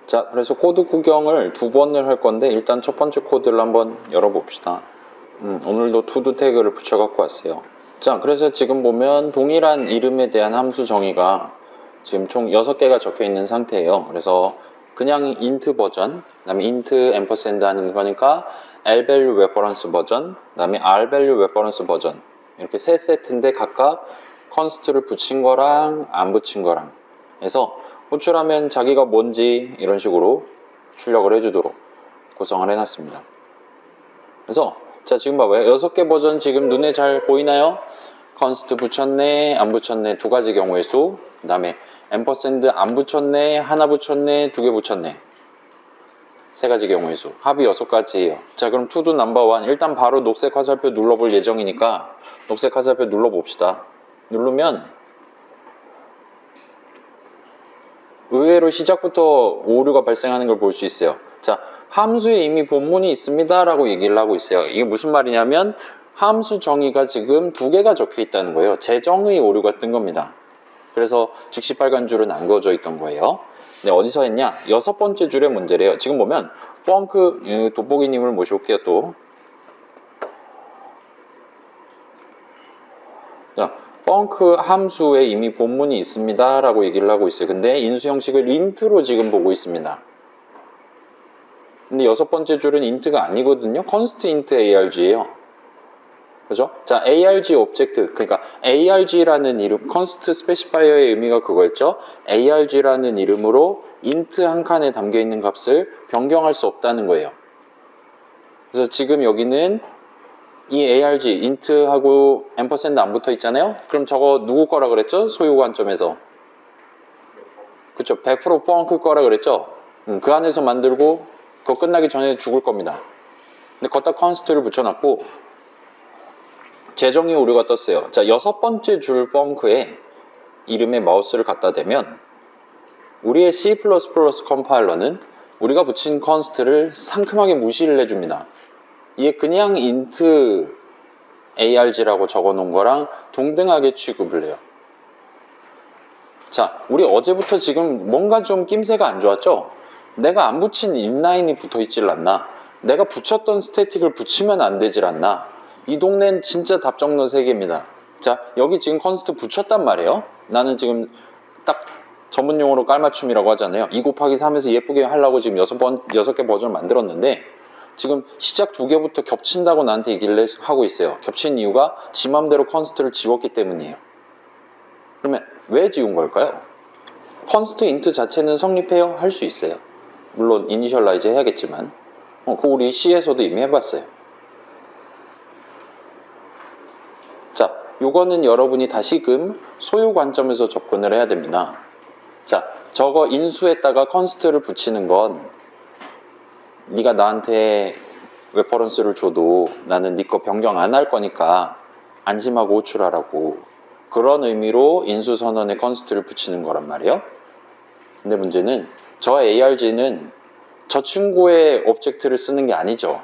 자, 그래서 코드 구경을 두 번을 할 건데 일단 첫 번째 코드를 한번 열어봅시다. 오늘도 투두 태그를 붙여 갖고 왔어요. 자, 그래서 지금 보면 동일한 이름에 대한 함수 정의가 지금 총 6개가 적혀 있는 상태예요. 그래서 그냥 int 버전, 그 다음에 int ampersand 하는 거니까 lvalue reference 버전, 그 다음에 rvalue reference 버전, 이렇게 세 세트인데 각각 const를 붙인 거랑 안 붙인 거랑 해서 호출하면 자기가 뭔지 이런 식으로 출력을 해주도록 구성을 해놨습니다. 그래서 자, 지금 봐봐요. 6개 버전 지금 눈에 잘 보이나요? const 붙였네, 안 붙였네, 두 가지 경우의 수. 그 다음에 ampersand 안 붙였네, 하나 붙였네, 두 개 붙였네, 세 가지 경우의 수. 합이 6가지예요. 자, 그럼 to do number 1 일단 바로 녹색 화살표 눌러볼 예정이니까 녹색 화살표 눌러봅시다. 누르면 의외로 시작부터 오류가 발생하는 걸 볼 수 있어요. 자, 함수에 이미 본문이 있습니다 라고 얘기를 하고 있어요. 이게 무슨 말이냐면 함수 정의가 지금 2개가 적혀 있다는 거예요. 재정의 오류가 뜬 겁니다. 그래서 즉시 빨간 줄은 안 그어져 있던 거예요. 네, 어디서 했냐? 6번째 줄의 문제래요. 지금 보면 펑크 돋보기님을 모셔올게요. 또 자, 펑크 함수에 이미 본문이 있습니다 라고 얘기를 하고 있어요. 근데 인수 형식을 int로 지금 보고 있습니다. 근데 6번째 줄은 int가 아니거든요. const int arg예요. 그죠? 자, arg 오브젝트, 그러니까 arg라는 이름, const specifier의 의미가 그거였죠. arg라는 이름으로 int 한 칸에 담겨 있는 값을 변경할 수 없다는 거예요. 그래서 지금 여기는 이 arg, int하고 ampersand 안 붙어 있잖아요. 그럼 저거 누구 거라 그랬죠? 소유 관점에서. 그쵸? 100% 펑크 거라 그랬죠? 그 안에서 만들고 그거 끝나기 전에 죽을 겁니다. 근데 걷다 const를 붙여놨고 재정의 오류가 떴어요. 자, 6번째 줄 펑크에 이름에 마우스를 갖다 대면 우리의 C++ 컴파일러는 우리가 붙인 const를 상큼하게 무시를 해줍니다. 이게 그냥 int arg라고 적어놓은 거랑 동등하게 취급을 해요. 자, 우리 어제부터 지금 뭔가 좀 낌새가 안 좋았죠? 내가 안 붙인 inline이 붙어 있질 않나? 내가 붙였던 스태틱을 붙이면 안 되질 않나? 이 동네는 진짜 답정너 세계입니다. 자, 여기 지금 const 붙였단 말이에요. 나는 지금 딱 전문용어로 깔맞춤이라고 하잖아요. 2 곱하기 3에서 예쁘게 하려고 지금 6개 버전을 만들었는데 지금 시작 2개부터 겹친다고 나한테 얘기를 하고 있어요. 겹친 이유가 지 맘대로 const를 지웠기 때문이에요. 그러면 왜 지운 걸까요? const int 자체는 성립해요? 할 수 있어요. 물론 이니셜라이즈 해야겠지만 그거 우리 C에서도 이미 해봤어요. 자, 요거는 여러분이 다시금 소유 관점에서 접근을 해야 됩니다. 자, 저거 인수에다가 const를 붙이는 건 네가 나한테 레퍼런스를 줘도 나는 네 거 변경 안 할 거니까 안심하고 호출하라고, 그런 의미로 인수 선언에 const를 붙이는 거란 말이에요. 근데 문제는 저 arg는 저 친구의 오브젝트를 쓰는 게 아니죠.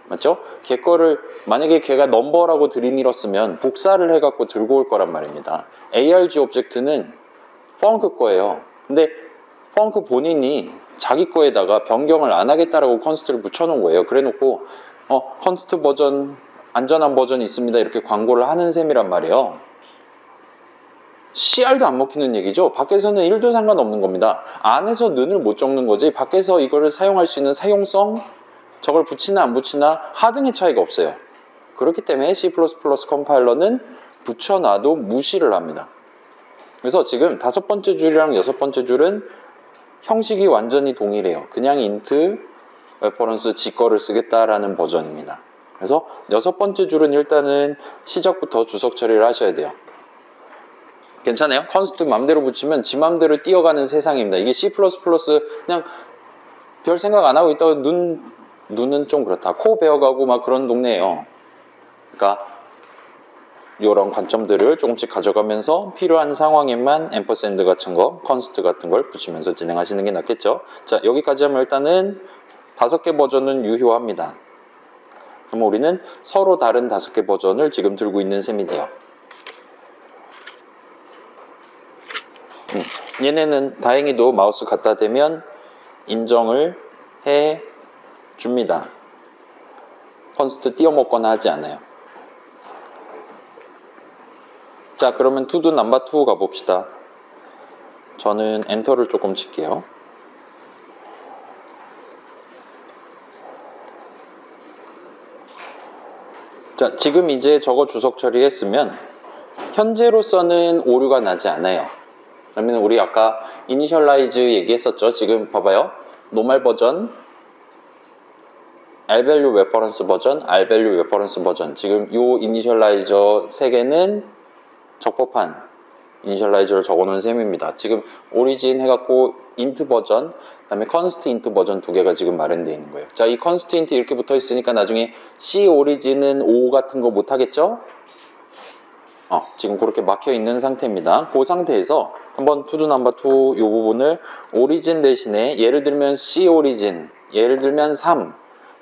맞죠? 걔 거를 만약에 걔가 넘버라고 들이밀었으면 복사를 해갖고 들고 올 거란 말입니다. arg 오브젝트는 펑크 거예요. 근데 펑크 본인이 자기 거에다가 변경을 안 하겠다라고 const를 붙여놓은 거예요. 그래놓고 const 버전, 안전한 버전이 있습니다 이렇게 광고를 하는 셈이란 말이에요. CR도 안 먹히는 얘기죠. 밖에서는 1도 상관없는 겁니다. 안에서 는을 못 적는 거지 밖에서 이거를 사용할 수 있는 사용성, 저걸 붙이나 안 붙이나 하등의 차이가 없어요. 그렇기 때문에 C++ 컴파일러는 붙여놔도 무시를 합니다. 그래서 지금 5번째 줄이랑 6번째 줄은 형식이 완전히 동일해요. 그냥 int reference 지 거를 쓰겠다라는 버전입니다. 그래서 6번째 줄은 일단은 시작부터 주석 처리를 하셔야 돼요. 괜찮아요? const 맘대로 붙이면 지 맘대로 뛰어가는 세상입니다. 이게 C++ 그냥 별 생각 안 하고 있다가 눈은 좀 그렇다. 코 베어가고 막 그런 동네예요. 그러니까 이런 관점들을 조금씩 가져가면서 필요한 상황에만 앰퍼샌드 같은 거, const 같은 걸 붙이면서 진행하시는 게 낫겠죠. 자, 여기까지 하면 일단은 5개 버전은 유효합니다. 그럼 우리는 서로 다른 5개 버전을 지금 들고 있는 셈이 돼요. 얘네는 다행히도 마우스 갖다 대면 인정을 해 줍니다. 컨스트 띄워먹거나 하지 않아요. 자, 그러면 to do number 2 가봅시다. 저는 엔터를 조금 칠게요. 자, 지금 이제 저거 주석 처리했으면 현재로서는 오류가 나지 않아요. 그러면 우리 아까 이니셜라이즈 얘기했었죠. 지금 봐봐요. 노멀 버전, rvalue reference 버전, rvalue reference 버전. 지금 요 이니셜라이저 3개는 적법한 이니셜라이저를 적어놓은 셈입니다. 지금 오리진 해갖고 int 버전, 그 다음에 const int 버전 2개가 지금 마련되어 있는 거예요. 자, 이 const int 이렇게 붙어 있으니까 나중에 c 오리진은 5 같은 거 못하겠죠? 지금 그렇게 막혀 있는 상태입니다. 그 상태에서 한번 to do number 2 이 부분을 오리진 대신에 예를 들면 c 오리진, 예를 들면 3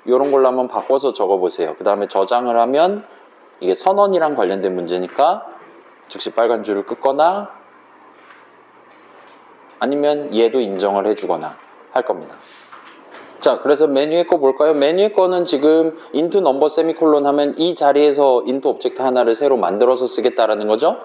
이런 걸로 한번 바꿔서 적어보세요. 그 다음에 저장을 하면 이게 선언이랑 관련된 문제니까 즉시 빨간 줄을 끄거나 아니면 얘도 인정을 해주거나 할 겁니다. 자, 그래서 메뉴의 거 볼까요? 메뉴의 거는 지금 int number 세미콜론 하면 이 자리에서 int 오브젝트 하나를 새로 만들어서 쓰겠다라는 거죠.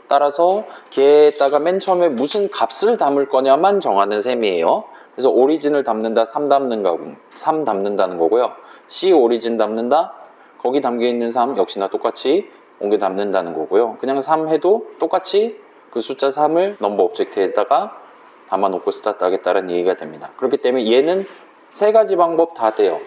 따라서 걔에다가 맨 처음에 무슨 값을 담을 거냐만 정하는 셈이에요. 그래서 오리진을 담는다, 3 담는다는 거고요. C 오리진 담는다, 거기 담겨있는 3 역시나 똑같이 옮겨 담는다는 거고요. 그냥 3 해도 똑같이 그 숫자 3을 넘버 오브젝트에다가 담아놓고 스타트 하겠다는 얘기가 됩니다. 그렇기 때문에 얘는 3가지 방법 다 돼요.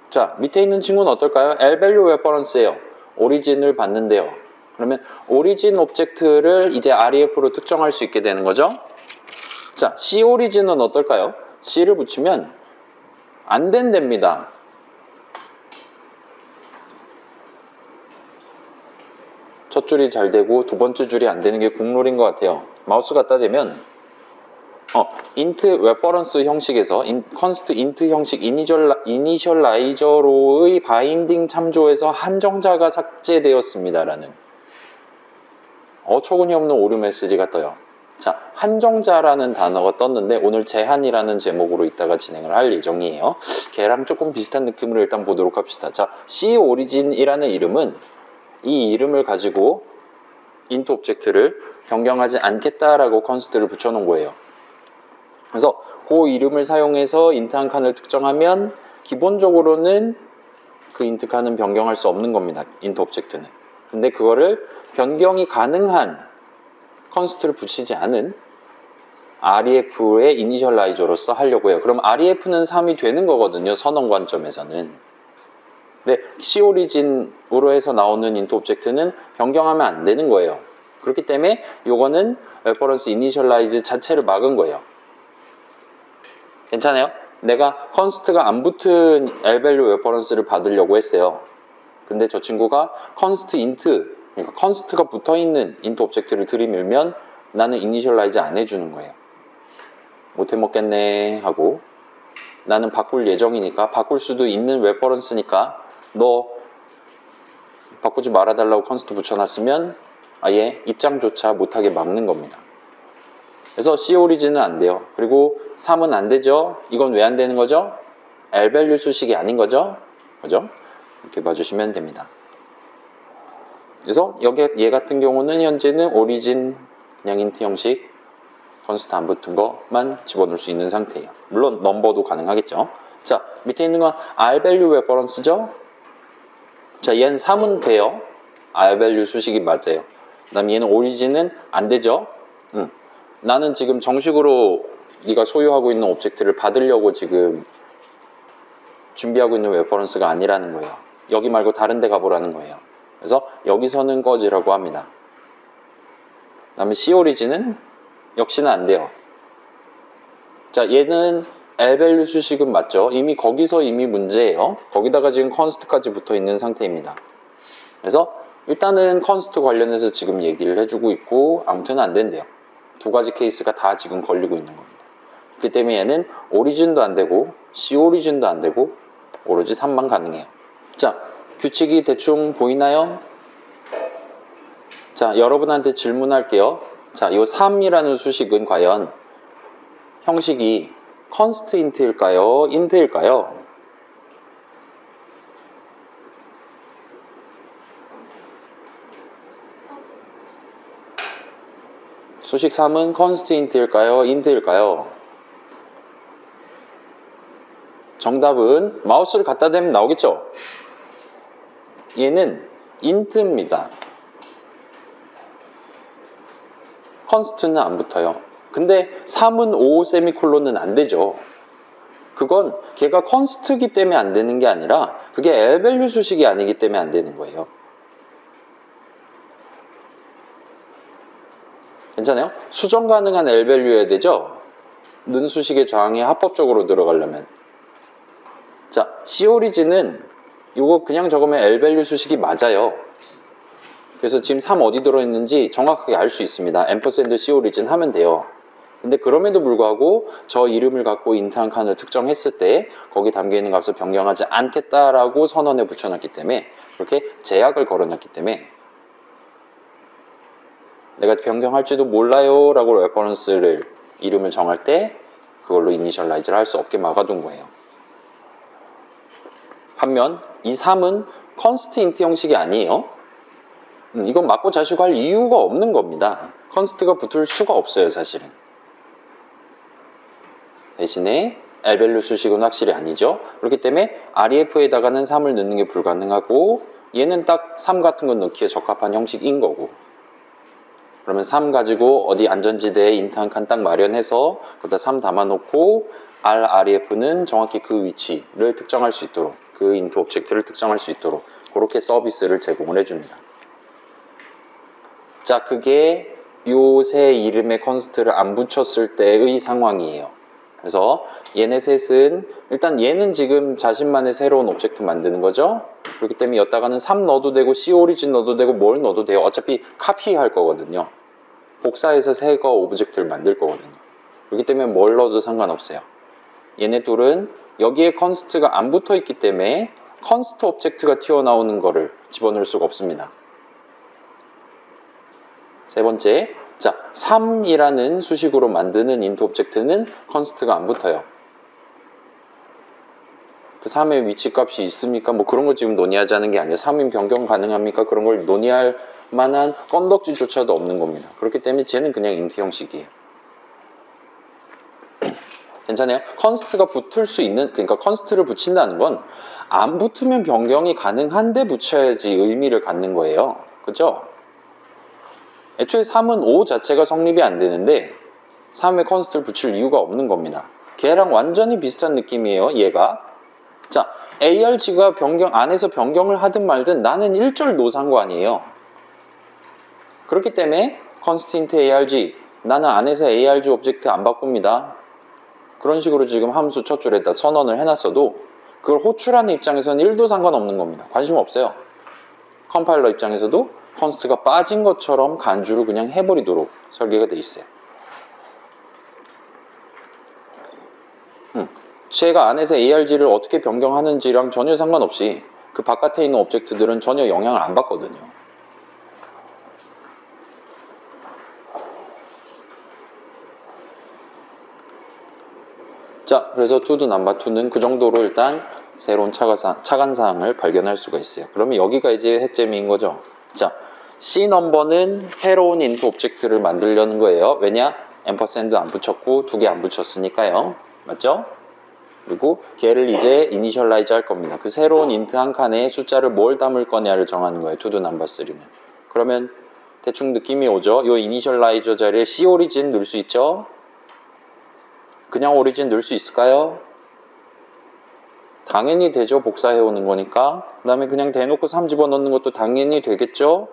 자, 밑에 있는 친구는 어떨까요? rvalue reference예요. 오리진을 받는데요. 그러면 오리진 오브젝트를 이제 ref로 특정할 수 있게 되는 거죠. 자, c 오리진은 어떨까요? c를 붙이면 안 된답니다. 첫 줄이 잘 되고 두 번째 줄이 안 되는 게 국룰인 것 같아요. 마우스 갖다 대면 int reference 형식에서 const int 형식 이니셜라이저로의 바인딩 참조에서 한정자가 삭제되었습니다라는 어처구니 없는 오류 메시지가 떠요. 자, 한정자라는 단어가 떴는데 오늘 제한이라는 제목으로 이따가 진행을 할 예정이에요. 걔랑 조금 비슷한 느낌으로 일단 보도록 합시다. 자, C 오리진이라는 이름은 이 이름을 가지고 int 오브젝트를 변경하지 않겠다라고 컨스트를 붙여놓은 거예요. 그래서 그 이름을 사용해서 int 한 칸을 특정하면 기본적으로는 그 int 칸은 변경할 수 없는 겁니다. int 오브젝트는. 근데 그거를 변경이 가능한 컨스트를 붙이지 않은 ref의 이니셜라이저로서 하려고 해요. 그럼 ref는 3이 되는 거거든요. 선언 관점에서는. 근데 Co리진으로 해서 나오는 int 오브젝트는 변경하면 안 되는 거예요. 그렇기 때문에 이거는 reference initialize 자체를 막은 거예요. 괜찮아요? 내가 const가 안 붙은 rvalue reference를 받으려고 했어요. 근데 저 친구가 const int, 그러니까 const가 붙어있는 int 오브젝트를 들이밀면 나는 initialize 안 해주는 거예요. 못해먹겠네 하고 나는 바꿀 예정이니까 바꿀 수도 있는 reference니까 너 바꾸지 말아달라고 const 붙여놨으면 아예 입장조차 못하게 막는 겁니다. 그래서 Co리진은 안 돼요. 그리고 3은 안 되죠. 이건 왜 안 되는 거죠? rvalue 수식이 아닌 거죠. 그죠? 이렇게 봐주시면 됩니다. 그래서 여기 얘 같은 경우는 현재는 오리진 그냥 int 형식 const 안 붙은 것만 집어넣을 수 있는 상태예요. 물론 넘버도 가능하겠죠. 자, 밑에 있는 건 rvalue reference죠. 자, 얘는 3은 돼요. rvalue 수식이 맞아요. 그 다음에 얘는 오리진은 안 되죠. 나는 지금 정식으로 네가 소유하고 있는 오브젝트를 받으려고 지금 준비하고 있는 레퍼런스가 아니라는 거예요. 여기 말고 다른 데 가보라는 거예요. 그래서 여기서는 꺼지라고 합니다. 그 다음에 Co리진은 역시나 안 돼요. 자, 얘는 rvalue 수식은 맞죠? 거기서 이미 문제예요. 거기다가 지금 const까지 붙어 있는 상태입니다. 그래서 일단은 const 관련해서 지금 얘기를 해주고 있고 아무튼 안 된대요. 두 가지 케이스가 다 지금 걸리고 있는 겁니다. 그렇기 때문에 얘는 오리진도 안 되고 Co리진도 안 되고 오로지 3만 가능해요. 자, 규칙이 대충 보이나요? 자, 여러분한테 질문할게요. 자, 이 3이라는 수식은 과연 형식이 constant일까요? int일까요? 수식 3은 constant일까요? int일까요? 정답은 마우스를 갖다 대면 나오겠죠? 얘는 int입니다. const는 안 붙어요. 근데 3은 5 세미콜론은 안 되죠. 그건 걔가 const이기 때문에 안 되는 게 아니라 그게 L밸류 수식이 아니기 때문에 안 되는 거예요. 괜찮아요? 수정 가능한 L밸류여야 되죠? 는 수식의 저항이 합법적으로 들어가려면. 자, C오리진은 이거 그냥 적으면 L밸류 수식이 맞아요. 그래서 지금 3 어디 들어있는지 정확하게 알 수 있습니다. ampersand C오리진 하면 돼요. 근데 그럼에도 불구하고 저 이름을 갖고 인트 한 칸을 특정했을 때 거기 담겨있는 값을 변경하지 않겠다라고 선언에 붙여놨기 때문에 그렇게 제약을 걸어놨기 때문에 내가 변경할지도 몰라요 라고 레퍼런스를 이름을 정할 때 그걸로 이니셜라이즈를 할 수 없게 막아둔 거예요. 반면 이 3은 const 형식이 아니에요. 이건 맞고 자시고 할 이유가 없는 겁니다. const가 붙을 수가 없어요, 사실은. 대신에 L밸류 수식은 확실히 아니죠. 그렇기 때문에 REF에다가는 3을 넣는 게 불가능하고 얘는 딱 3 같은 건 넣기에 적합한 형식인 거고 그러면 3 가지고 어디 안전지대에 인트 한 칸 딱 마련해서 거기다 3 담아놓고 REF는 정확히 그 위치를 특정할 수 있도록 그 인트 오브젝트를 특정할 수 있도록 그렇게 서비스를 제공을 해줍니다. 자, 그게 요 세 이름의 컨스트를 안 붙였을 때의 상황이에요. 그래서 얘네 셋은 일단 얘는 지금 자신만의 새로운 오브젝트 만드는 거죠. 그렇기 때문에 여기다가는 3 넣어도 되고 C오리진 넣어도 되고 뭘 넣어도 돼요. 어차피 카피할 거거든요. 복사해서 새 거 오브젝트를 만들 거거든요. 그렇기 때문에 뭘 넣어도 상관없어요. 얘네 둘은 여기에 컨스트가 안 붙어 있기 때문에 컨스트 오브젝트가 튀어나오는 거를 집어넣을 수가 없습니다. 세 번째, 자, 3이라는 수식으로 만드는 인트 오브젝트는 컨스트가 안 붙어요. 그 3의 위치 값이 있습니까? 뭐 그런 걸 지금 논의하자는 게 아니에요. 3인 변경 가능합니까? 그런 걸 논의할 만한 건덕지조차도 없는 겁니다. 그렇기 때문에 쟤는 그냥 인트 형식이에요. 괜찮아요? 컨스트가 붙을 수 있는, 그러니까 컨스트를 붙인다는 건 안 붙으면 변경이 가능한데 붙여야지 의미를 갖는 거예요. 그죠? 애초에 3은 5 자체가 성립이 안 되는데 3에 컨스트를 붙일 이유가 없는 겁니다. 걔랑 완전히 비슷한 느낌이에요, 얘가. 자, ARG가 변경, 안에서 변경을 하든 말든 나는 1절 노상관이에요. 그렇기 때문에 const ARG, 나는 안에서 ARG 오브젝트 안 바꿉니다. 그런 식으로 지금 함수 첫 줄에다 선언을 해놨어도 그걸 호출하는 입장에서는 1도 상관없는 겁니다. 관심 없어요. 컴파일러 입장에서도 const가 빠진 것처럼 간주를 그냥 해버리도록 설계가 돼 있어요. 제가 안에서 ARG를 어떻게 변경하는지랑 전혀 상관없이 그 바깥에 있는 오브젝트들은 전혀 영향을 안 받거든요. 자, 그래서 to the number 2는 그 정도로 일단 새로운 차관사항을 발견할 수가 있어요. 그러면 여기가 이제 핵재미인 거죠. 자, C 넘버는 새로운 인트 오브젝트를 만들려는 거예요. 왜냐? 앰퍼샌드 안 붙였고 2개 안 붙였으니까요. 맞죠? 그리고 걔를 이제 이니셜라이즈 할 겁니다. 그 새로운 인트 한 칸에 숫자를 뭘 담을 거냐를 정하는 거예요. to the number 3는. 그러면 대충 느낌이 오죠? 요 이니셜라이저 자리에 C 오리진 넣을 수 있죠? 그냥 오리진 넣을 수 있을까요? 당연히 되죠. 복사해오는 거니까. 그 다음에 그냥 대놓고 3 집어넣는 것도 당연히 되겠죠.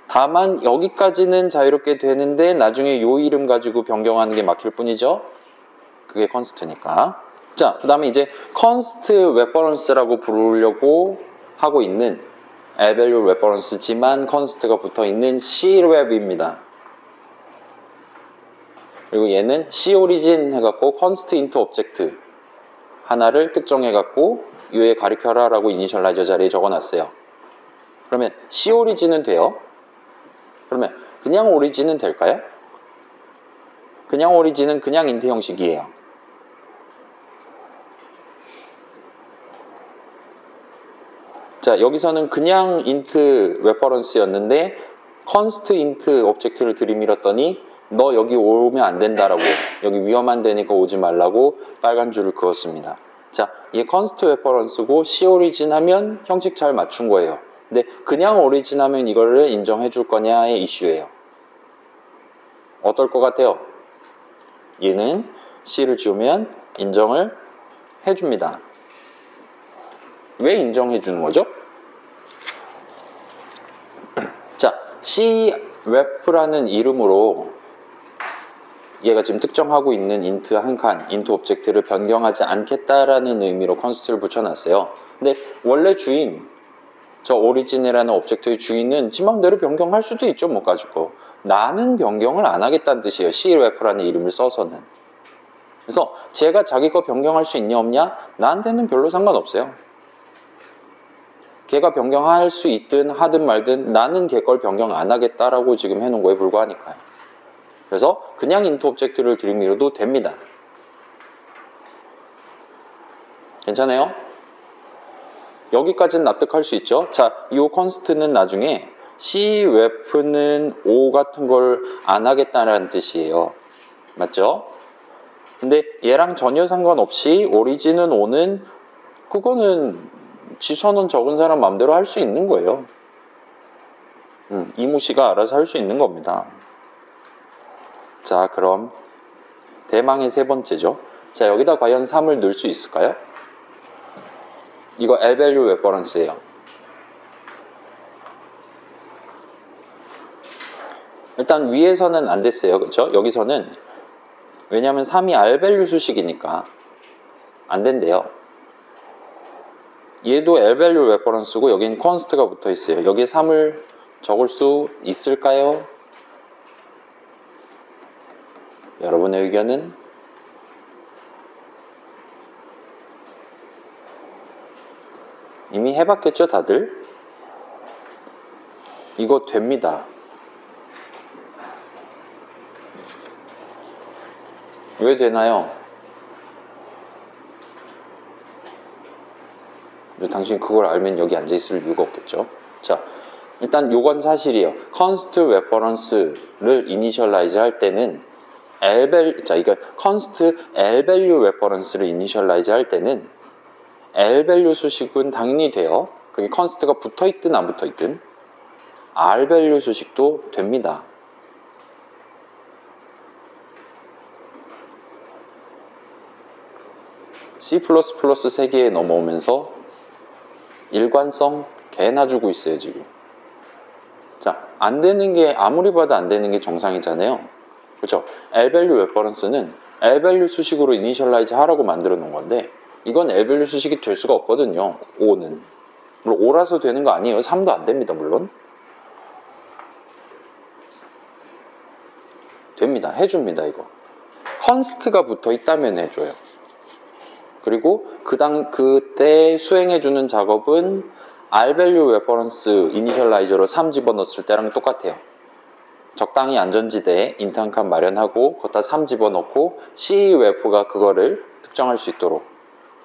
다만 여기까지는 자유롭게 되는데 나중에 요 이름 가지고 변경하는 게 막힐 뿐이죠. 그게 컨스트니까. 자, 그 다음에 이제 const reference라고 부르려고 하고 있는 L밸류 reference지만 const가 붙어있는 C랩입니다. 그리고 얘는 Corigin 해갖고 const int object 하나를 특정해갖고 유에 가리켜라 라고 이니셜라이저 자리에 적어놨어요. 그러면 Corigin은 돼요? 그러면 그냥 오리진은 될까요? 그냥 오리진은 그냥 인트 형식이에요. 자, 여기서는 그냥 int 레퍼런스였는데 const int 오브젝트를 들이밀었더니 너 여기 오면 안 된다라고, 여기 위험한 데니까 오지 말라고 빨간 줄을 그었습니다. 자, 이게 const 레퍼런스고 c origin 하면 형식 잘 맞춘 거예요. 근데 그냥 origin 하면 이거를 인정해 줄 거냐의 이슈예요. 어떨 것 같아요? 얘는 c를 지우면 인정을 해줍니다. 왜 인정해 주는 거죠? 자, cref라는 이름으로 얘가 지금 특정하고 있는 int 한 칸, int 오브젝트를 변경하지 않겠다라는 의미로 const를 붙여놨어요. 근데 원래 주인, 저 origin이라는 오브젝트의 주인은 지 맘대로 변경할 수도 있죠, 뭐 가지고. 나는 변경을 안 하겠다는 뜻이에요. cref라는 이름을 써서는. 그래서 제가 자기 거 변경할 수 있냐 없냐? 나한테는 별로 상관없어요. 걔가 변경할 수 있든 하든 말든 나는 걔 걸 변경 안 하겠다라고 지금 해놓은 거에 불과하니까요. 그래서 그냥 int 오브젝트를 들이밀어도 됩니다. 괜찮아요? 여기까지는 납득할 수 있죠? 자, 이 const는 나중에 cref는 O 같은 걸 안 하겠다라는 뜻이에요. 맞죠? 근데 얘랑 전혀 상관없이 오리진은 O는 그거는 지선은 적은 사람 마음대로 할 수 있는 거예요. 이무씨가 알아서 할 수 있는 겁니다. 자, 그럼 대망의 세 번째죠. 자, 여기다 과연 3을 넣을 수 있을까요? 이거 L-value reference예요. 일단 위에서는 안 됐어요. 그렇죠? 여기서는 왜냐하면 3이 R-value 수식이니까 안 된대요. 얘도 L-value reference고 여기는 const가 붙어 있어요. 여기에 3을 적을 수 있을까요? 여러분의 의견은? 이미 해봤겠죠, 다들? 이거 됩니다. 왜 되나요? 당신 그걸 알면 여기 앉아있을 이유가 없겠죠. 자, 일단 요건 사실이에요. const reference를 initialize 할 때는 자, 이거 const L-value reference를 initialize 할 때는 L-value 수식은 당연히 돼요. 그게 const가 붙어있든 안 붙어있든 R-value 수식도 됩니다. C++ 세계에 넘어오면서 일관성 개나 주고 있어요, 지금. 자, 안 되는 게, 아무리 봐도 안 되는 게 정상이잖아요. 그렇죠? L-value reference는 L-value 수식으로 initialize 하라고 만들어 놓은 건데, 이건 L-value 수식이 될 수가 없거든요, O는. 물론 O라서 되는 거 아니에요. 3도 안 됩니다, 물론. 됩니다. 해줍니다, 이거. const가 붙어 있다면 해줘요. 그리고 그때 수행해주는 작업은 R-value reference initialize로 3 집어넣었을 때랑 똑같아요. 적당히 안전지대에 int 한 칸 마련하고 거기다 3 집어넣고 cref가 그거를 특정할 수 있도록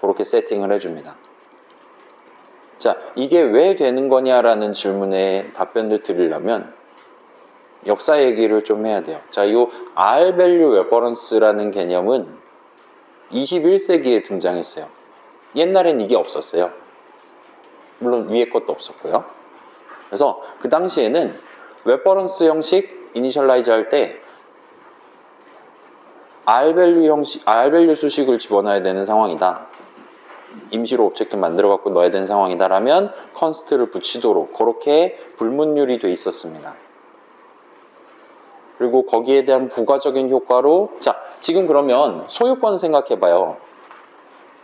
그렇게 세팅을 해줍니다. 자, 이게 왜 되는 거냐라는 질문에 답변을 드리려면 역사 얘기를 좀 해야 돼요. 자, 이 R-value reference라는 개념은 21세기에 등장했어요. 옛날엔 이게 없었어요. 물론 위에 것도 없었고요. 그래서 그 당시에는 레퍼런스 형식 이니셜라이즈 할 때 R-value 수식을 집어넣어야 되는 상황이다. 임시로 오브젝트 만들어 갖고 넣어야 되는 상황이다라면 const를 붙이도록 그렇게 불문율이 돼 있었습니다. 그리고 거기에 대한 부가적인 효과로, 자, 지금 그러면 소유권 생각해봐요.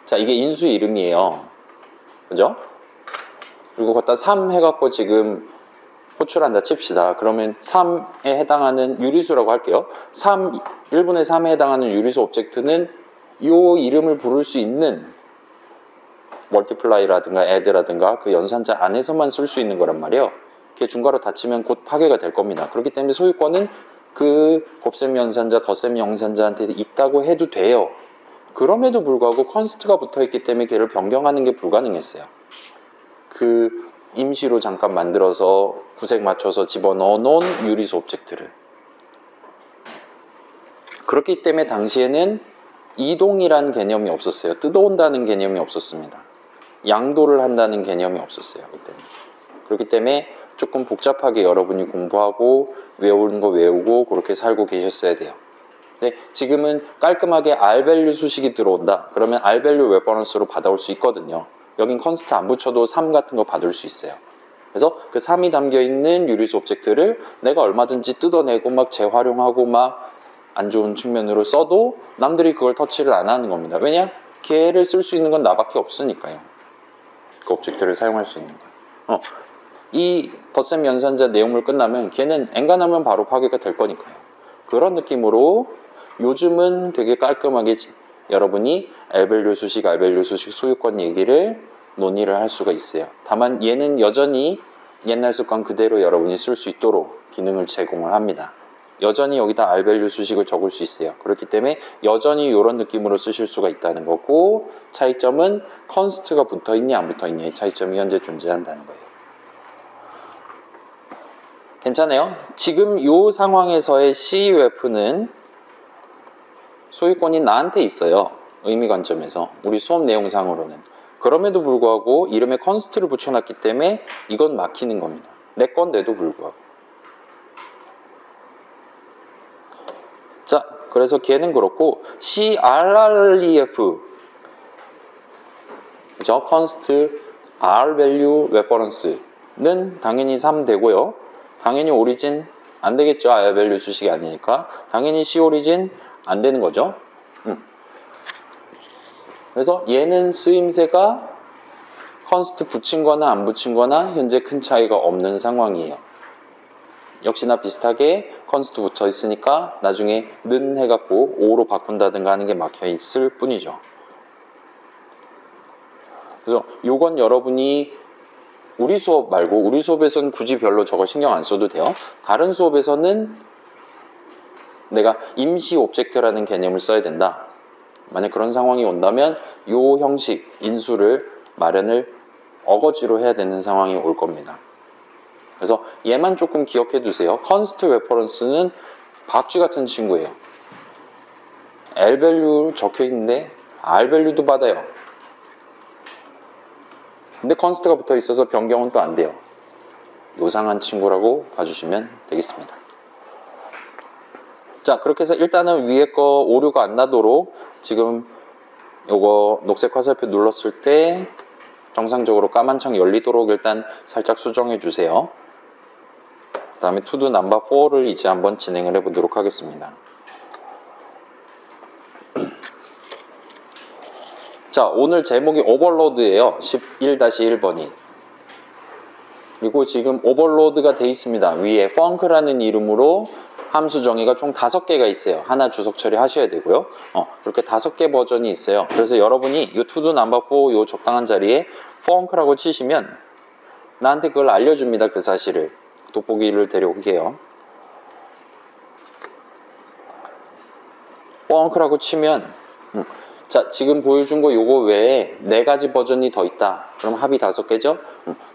자, 이게 인수 이름이에요. 그죠? 그리고 거기다 3 해갖고 지금 호출한다 칩시다. 그러면 3에 해당하는 유리수라고 할게요. 1분의 3에 해당하는 유리수 오브젝트는 이 이름을 부를 수 있는 멀티플라이라든가 add라든가 그 연산자 안에서만 쓸 수 있는 거란 말이에요. 그게 중괄호 닫히면 곧 파괴가 될 겁니다. 그렇기 때문에 소유권은 그 곱셈 연산자, 덧셈 연산자한테 있다고 해도 돼요. 그럼에도 불구하고 컨스트가 붙어있기 때문에 걔를 변경하는 게 불가능했어요. 그 임시로 잠깐 만들어서 구색 맞춰서 집어넣어 놓은 유리수 오브젝트를. 그렇기 때문에 당시에는 이동이란 개념이 없었어요. 뜯어온다는 개념이 없었습니다. 양도를 한다는 개념이 없었어요. 그때는. 그렇기 때문에 조금 복잡하게 여러분이 공부하고 외우는 거 외우고 그렇게 살고 계셨어야 돼요. 근데 지금은 깔끔하게 R밸류 수식이 들어온다. 그러면 R밸류 레퍼런스로 받아올 수 있거든요. 여긴 컨스트 안 붙여도 3 같은 거 받을 수 있어요. 그래서 그 3이 담겨있는 유리수 오브젝트를 내가 얼마든지 뜯어내고 막 재활용하고 막 안 좋은 측면으로 써도 남들이 그걸 터치를 안 하는 겁니다. 왜냐? 걔를 쓸 수 있는 건 나밖에 없으니까요. 그 오브젝트를 사용할 수 있는 거. 이 덧셈 연산자 내용물 끝나면 걔는 엔간하면 바로 파괴가 될 거니까요. 그런 느낌으로 요즘은 되게 깔끔하게 여러분이 R밸류 수식, R밸류 수식 소유권 얘기를 논의를 할 수가 있어요. 다만 얘는 여전히 옛날 습관 그대로 여러분이 쓸 수 있도록 기능을 제공을 합니다. 여전히 여기다 R밸류 수식을 적을 수 있어요. 그렇기 때문에 여전히 이런 느낌으로 쓰실 수가 있다는 거고, 차이점은 컨스트가 붙어있냐 안 붙어있냐의 차이점이 현재 존재한다는 거예요. 괜찮아요? 지금 이 상황에서의 CUF는 소유권이 나한테 있어요. 의미 관점에서. 우리 수업 내용상으로는. 그럼에도 불구하고 이름에 컨스트를 붙여놨기 때문에 이건 막히는 겁니다. 내 건데도 불구하고. 자, 그래서 걔는 그렇고 CRREF 그죠? 컨스트 R밸류 레퍼런스는 당연히 3 되고요. 당연히 오리진 안 되겠죠. R밸류 수식이 아니니까. 당연히 Co리진 안 되는 거죠. 그래서 얘는 쓰임새가 컨스트 붙인 거나 안 붙인 거나 현재 큰 차이가 없는 상황이에요. 역시나 비슷하게 컨스트 붙어 있으니까 나중에 는 해갖고 5로 바꾼다든가 하는 게 막혀 있을 뿐이죠. 그래서 요건 여러분이 우리 수업 말고 우리 수업에서는 굳이 별로 저거 신경 안 써도 돼요. 다른 수업에서는 내가 임시 오브젝트라는 개념을 써야 된다. 만약 그런 상황이 온다면 요 형식 인수를 마련을 어거지로 해야 되는 상황이 올 겁니다. 그래서 얘만 조금 기억해 두세요. 컨스트 레퍼런스는 박쥐 같은 친구예요. R밸류 적혀 있는데 R밸류도 받아요. 근데 컨스트가 붙어 있어서 변경은 또 안 돼요. 요상한 친구라고 봐주시면 되겠습니다. 자, 그렇게 해서 일단은 위에 거 오류가 안 나도록 지금 요거 녹색 화살표 눌렀을 때 정상적으로 까만 창 열리도록 일단 살짝 수정해 주세요. 그 다음에 투두 넘버 4를 이제 한번 진행을 해 보도록 하겠습니다. 자, 오늘 제목이 오버로드예요. 11-1번이. 그리고 지금 오버로드가 돼 있습니다. 위에 func라는 이름으로 함수 정의가 총 5개가 있어요. 하나 주석 처리하셔야 되고요. 그렇게 5개 버전이 있어요. 그래서 여러분이 이 투두 넘버 4 요 적당한 자리에 func라고 치시면 나한테 그걸 알려줍니다. 그 사실을. 돋보기를 데려올게요. func라고 치면 자, 지금 보여준 거 요거 외에 4가지 버전이 더 있다. 그럼 합이 5개죠?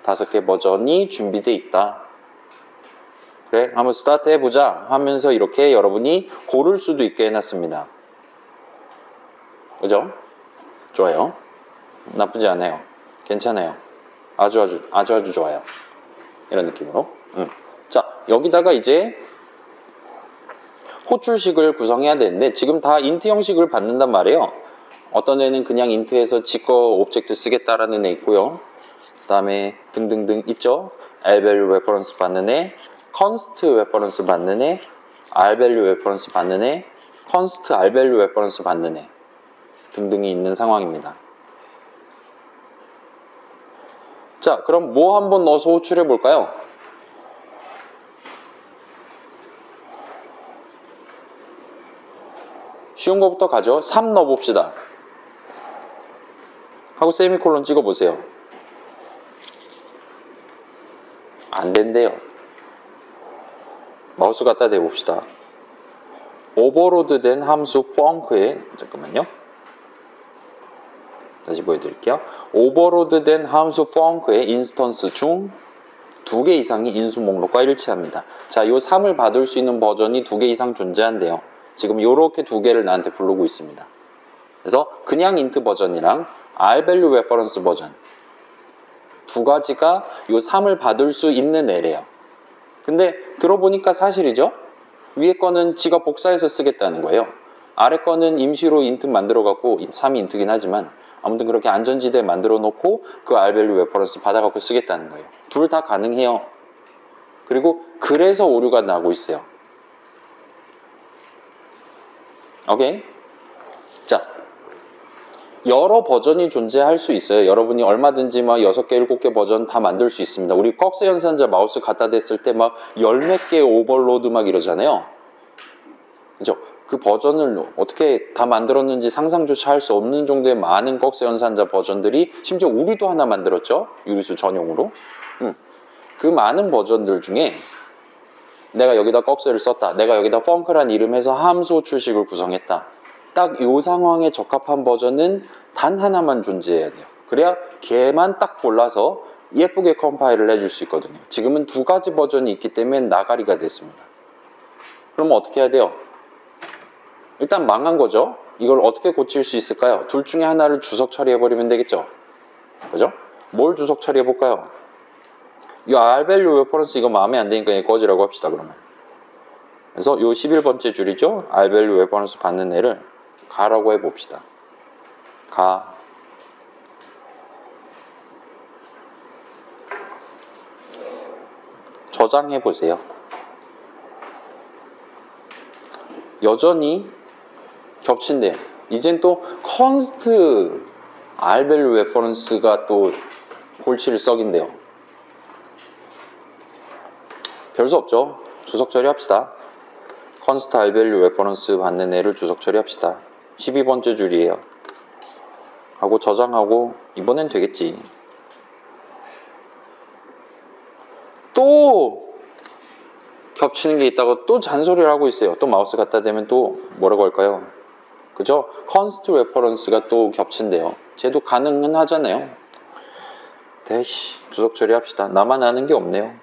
5개 버전이 준비되어 있다. 그래, 한번 스타트 해보자 하면서 이렇게 여러분이 고를 수도 있게 해놨습니다. 그죠? 좋아요. 나쁘지 않아요. 괜찮아요. 아주 좋아요. 이런 느낌으로. 자, 여기다가 이제 호출식을 구성해야 되는데 지금 다 인트 형식을 받는단 말이에요. 어떤 애는 그냥 인트에서 지거 오브젝트 쓰겠다라는 애 있고요. 그 다음에 등등등 있죠. R밸류 레퍼런스 받는 애, 컨스트 레퍼런스 받는 애, R밸류 레퍼런스 받는 애, 컨스트 R밸류 레퍼런스 받는 애 등등이 있는 상황입니다. 자, 그럼 뭐 한번 넣어서 호출해 볼까요? 쉬운 거부터 가죠. 3 넣어봅시다. 하고 세미콜론 찍어보세요. 안 된대요. 마우스 갖다 대봅시다. 오버로드된 함수 func의 잠깐만요. 다시 보여드릴게요. 오버로드된 함수 func의 인스턴스 중 2개 이상이 인수 목록과 일치합니다. 자, 요 3을 받을 수 있는 버전이 2개 이상 존재한대요. 지금 요렇게 2개를 나한테 부르고 있습니다. 그래서 그냥 인트 버전이랑 rvalue reference 버전 2가지가 요 3을 받을 수 있는 애래요. 근데 들어보니까 사실이죠? 위에 거는 지가 복사해서 쓰겠다는 거예요. 아래 거는 임시로 인트 만들어갖고 3이 인트긴 하지만 아무튼 그렇게 안전지대 만들어 놓고 그 rvalue reference 받아갖고 쓰겠다는 거예요. 둘 다 가능해요. 그리고 그래서 오류가 나고 있어요. 오케이? 자, 여러 버전이 존재할 수 있어요. 여러분이 얼마든지 막 6개, 7개 버전 다 만들 수 있습니다. 우리 꺽쇠 연산자 마우스 갖다 댔을 때 막 10몇 개 오버로드 막 이러잖아요. 그죠? 그 버전을 어떻게 다 만들었는지 상상조차 할 수 없는 정도의 많은 꺽쇠 연산자 버전들이 심지어 우리도 하나 만들었죠. 유리수 전용으로. 그 많은 버전들 중에 내가 여기다 꺽쇠를 썼다. 내가 여기다 펑크란 이름해서 함수 출식을 구성했다. 딱 이 상황에 적합한 버전은 단 하나만 존재해야 돼요. 그래야 걔만 딱 골라서 예쁘게 컴파일을 해줄 수 있거든요. 지금은 2가지 버전이 있기 때문에 나가리가 됐습니다. 그럼 어떻게 해야 돼요? 일단 망한 거죠. 이걸 어떻게 고칠 수 있을까요? 둘 중에 하나를 주석 처리해버리면 되겠죠. 그죠? 뭘 주석 처리해볼까요? 이 rvalue reference 이거 마음에 안 드니까 얘 꺼지라고 합시다, 그러면. 그래서 요 11번째 줄이죠? rvalue reference 받는 애를 가라고 해봅시다. 가. 저장해보세요. 여전히 겹친대요. 이젠 또 const rvalue reference가 또 골치를 썩인대요. 별 수 없죠. 주석 처리합시다. const rvalue reference 받는 애를 주석 처리합시다. 12번째 줄이에요. 하고 저장하고 이번엔 되겠지. 또 겹치는 게 있다고 또 잔소리를 하고 있어요. 또 마우스 갖다 대면 또 뭐라고 할까요? 그죠? const reference가 또 겹친대요. 쟤도 가능은 하잖아요. 대시 주석 처리합시다. 나만 아는 게 없네요.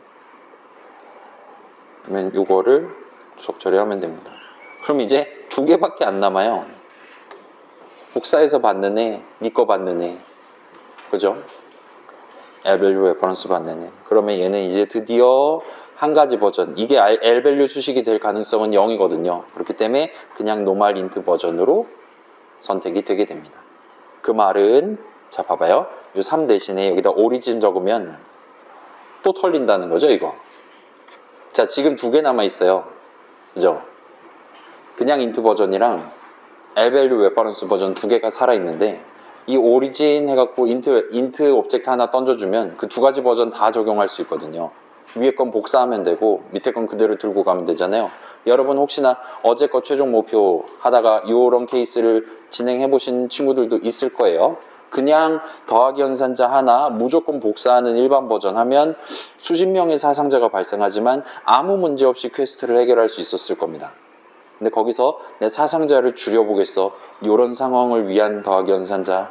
그러면 이거를 주석 처리하면 됩니다. 그럼 이제 2개밖에 안 남아요. 복사해서 받는 애, 니 거 받는 애. 그죠? rvalue reference 받는 애. 그러면 얘는 이제 드디어 한 가지 버전. 이게 rvalue 수식이 될 가능성은 0이거든요. 그렇기 때문에 그냥 normal int 버전으로 선택이 되게 됩니다. 그 말은 자 봐봐요. 이 3 대신에 여기다 origin 적으면 또 털린다는 거죠, 이거. 자, 지금 2개 남아 있어요. 그죠? 그냥 int 버전이랑 rvalue reference 버전 2개가 살아있는데 이 origin 해갖고 int 오브젝트 하나 던져주면 그 2가지 버전 다 적용할 수 있거든요. 위에 건 복사하면 되고 밑에 건 그대로 들고 가면 되잖아요. 여러분 혹시나 어제 거 최종 목표 하다가 이런 케이스를 진행해 보신 친구들도 있을 거예요. 그냥 더하기 연산자 하나 무조건 복사하는 일반 버전 하면 수십 명의 사상자가 발생하지만 아무 문제 없이 퀘스트를 해결할 수 있었을 겁니다. 근데 거기서 내 사상자를 줄여보겠어. 이런 상황을 위한 더하기 연산자,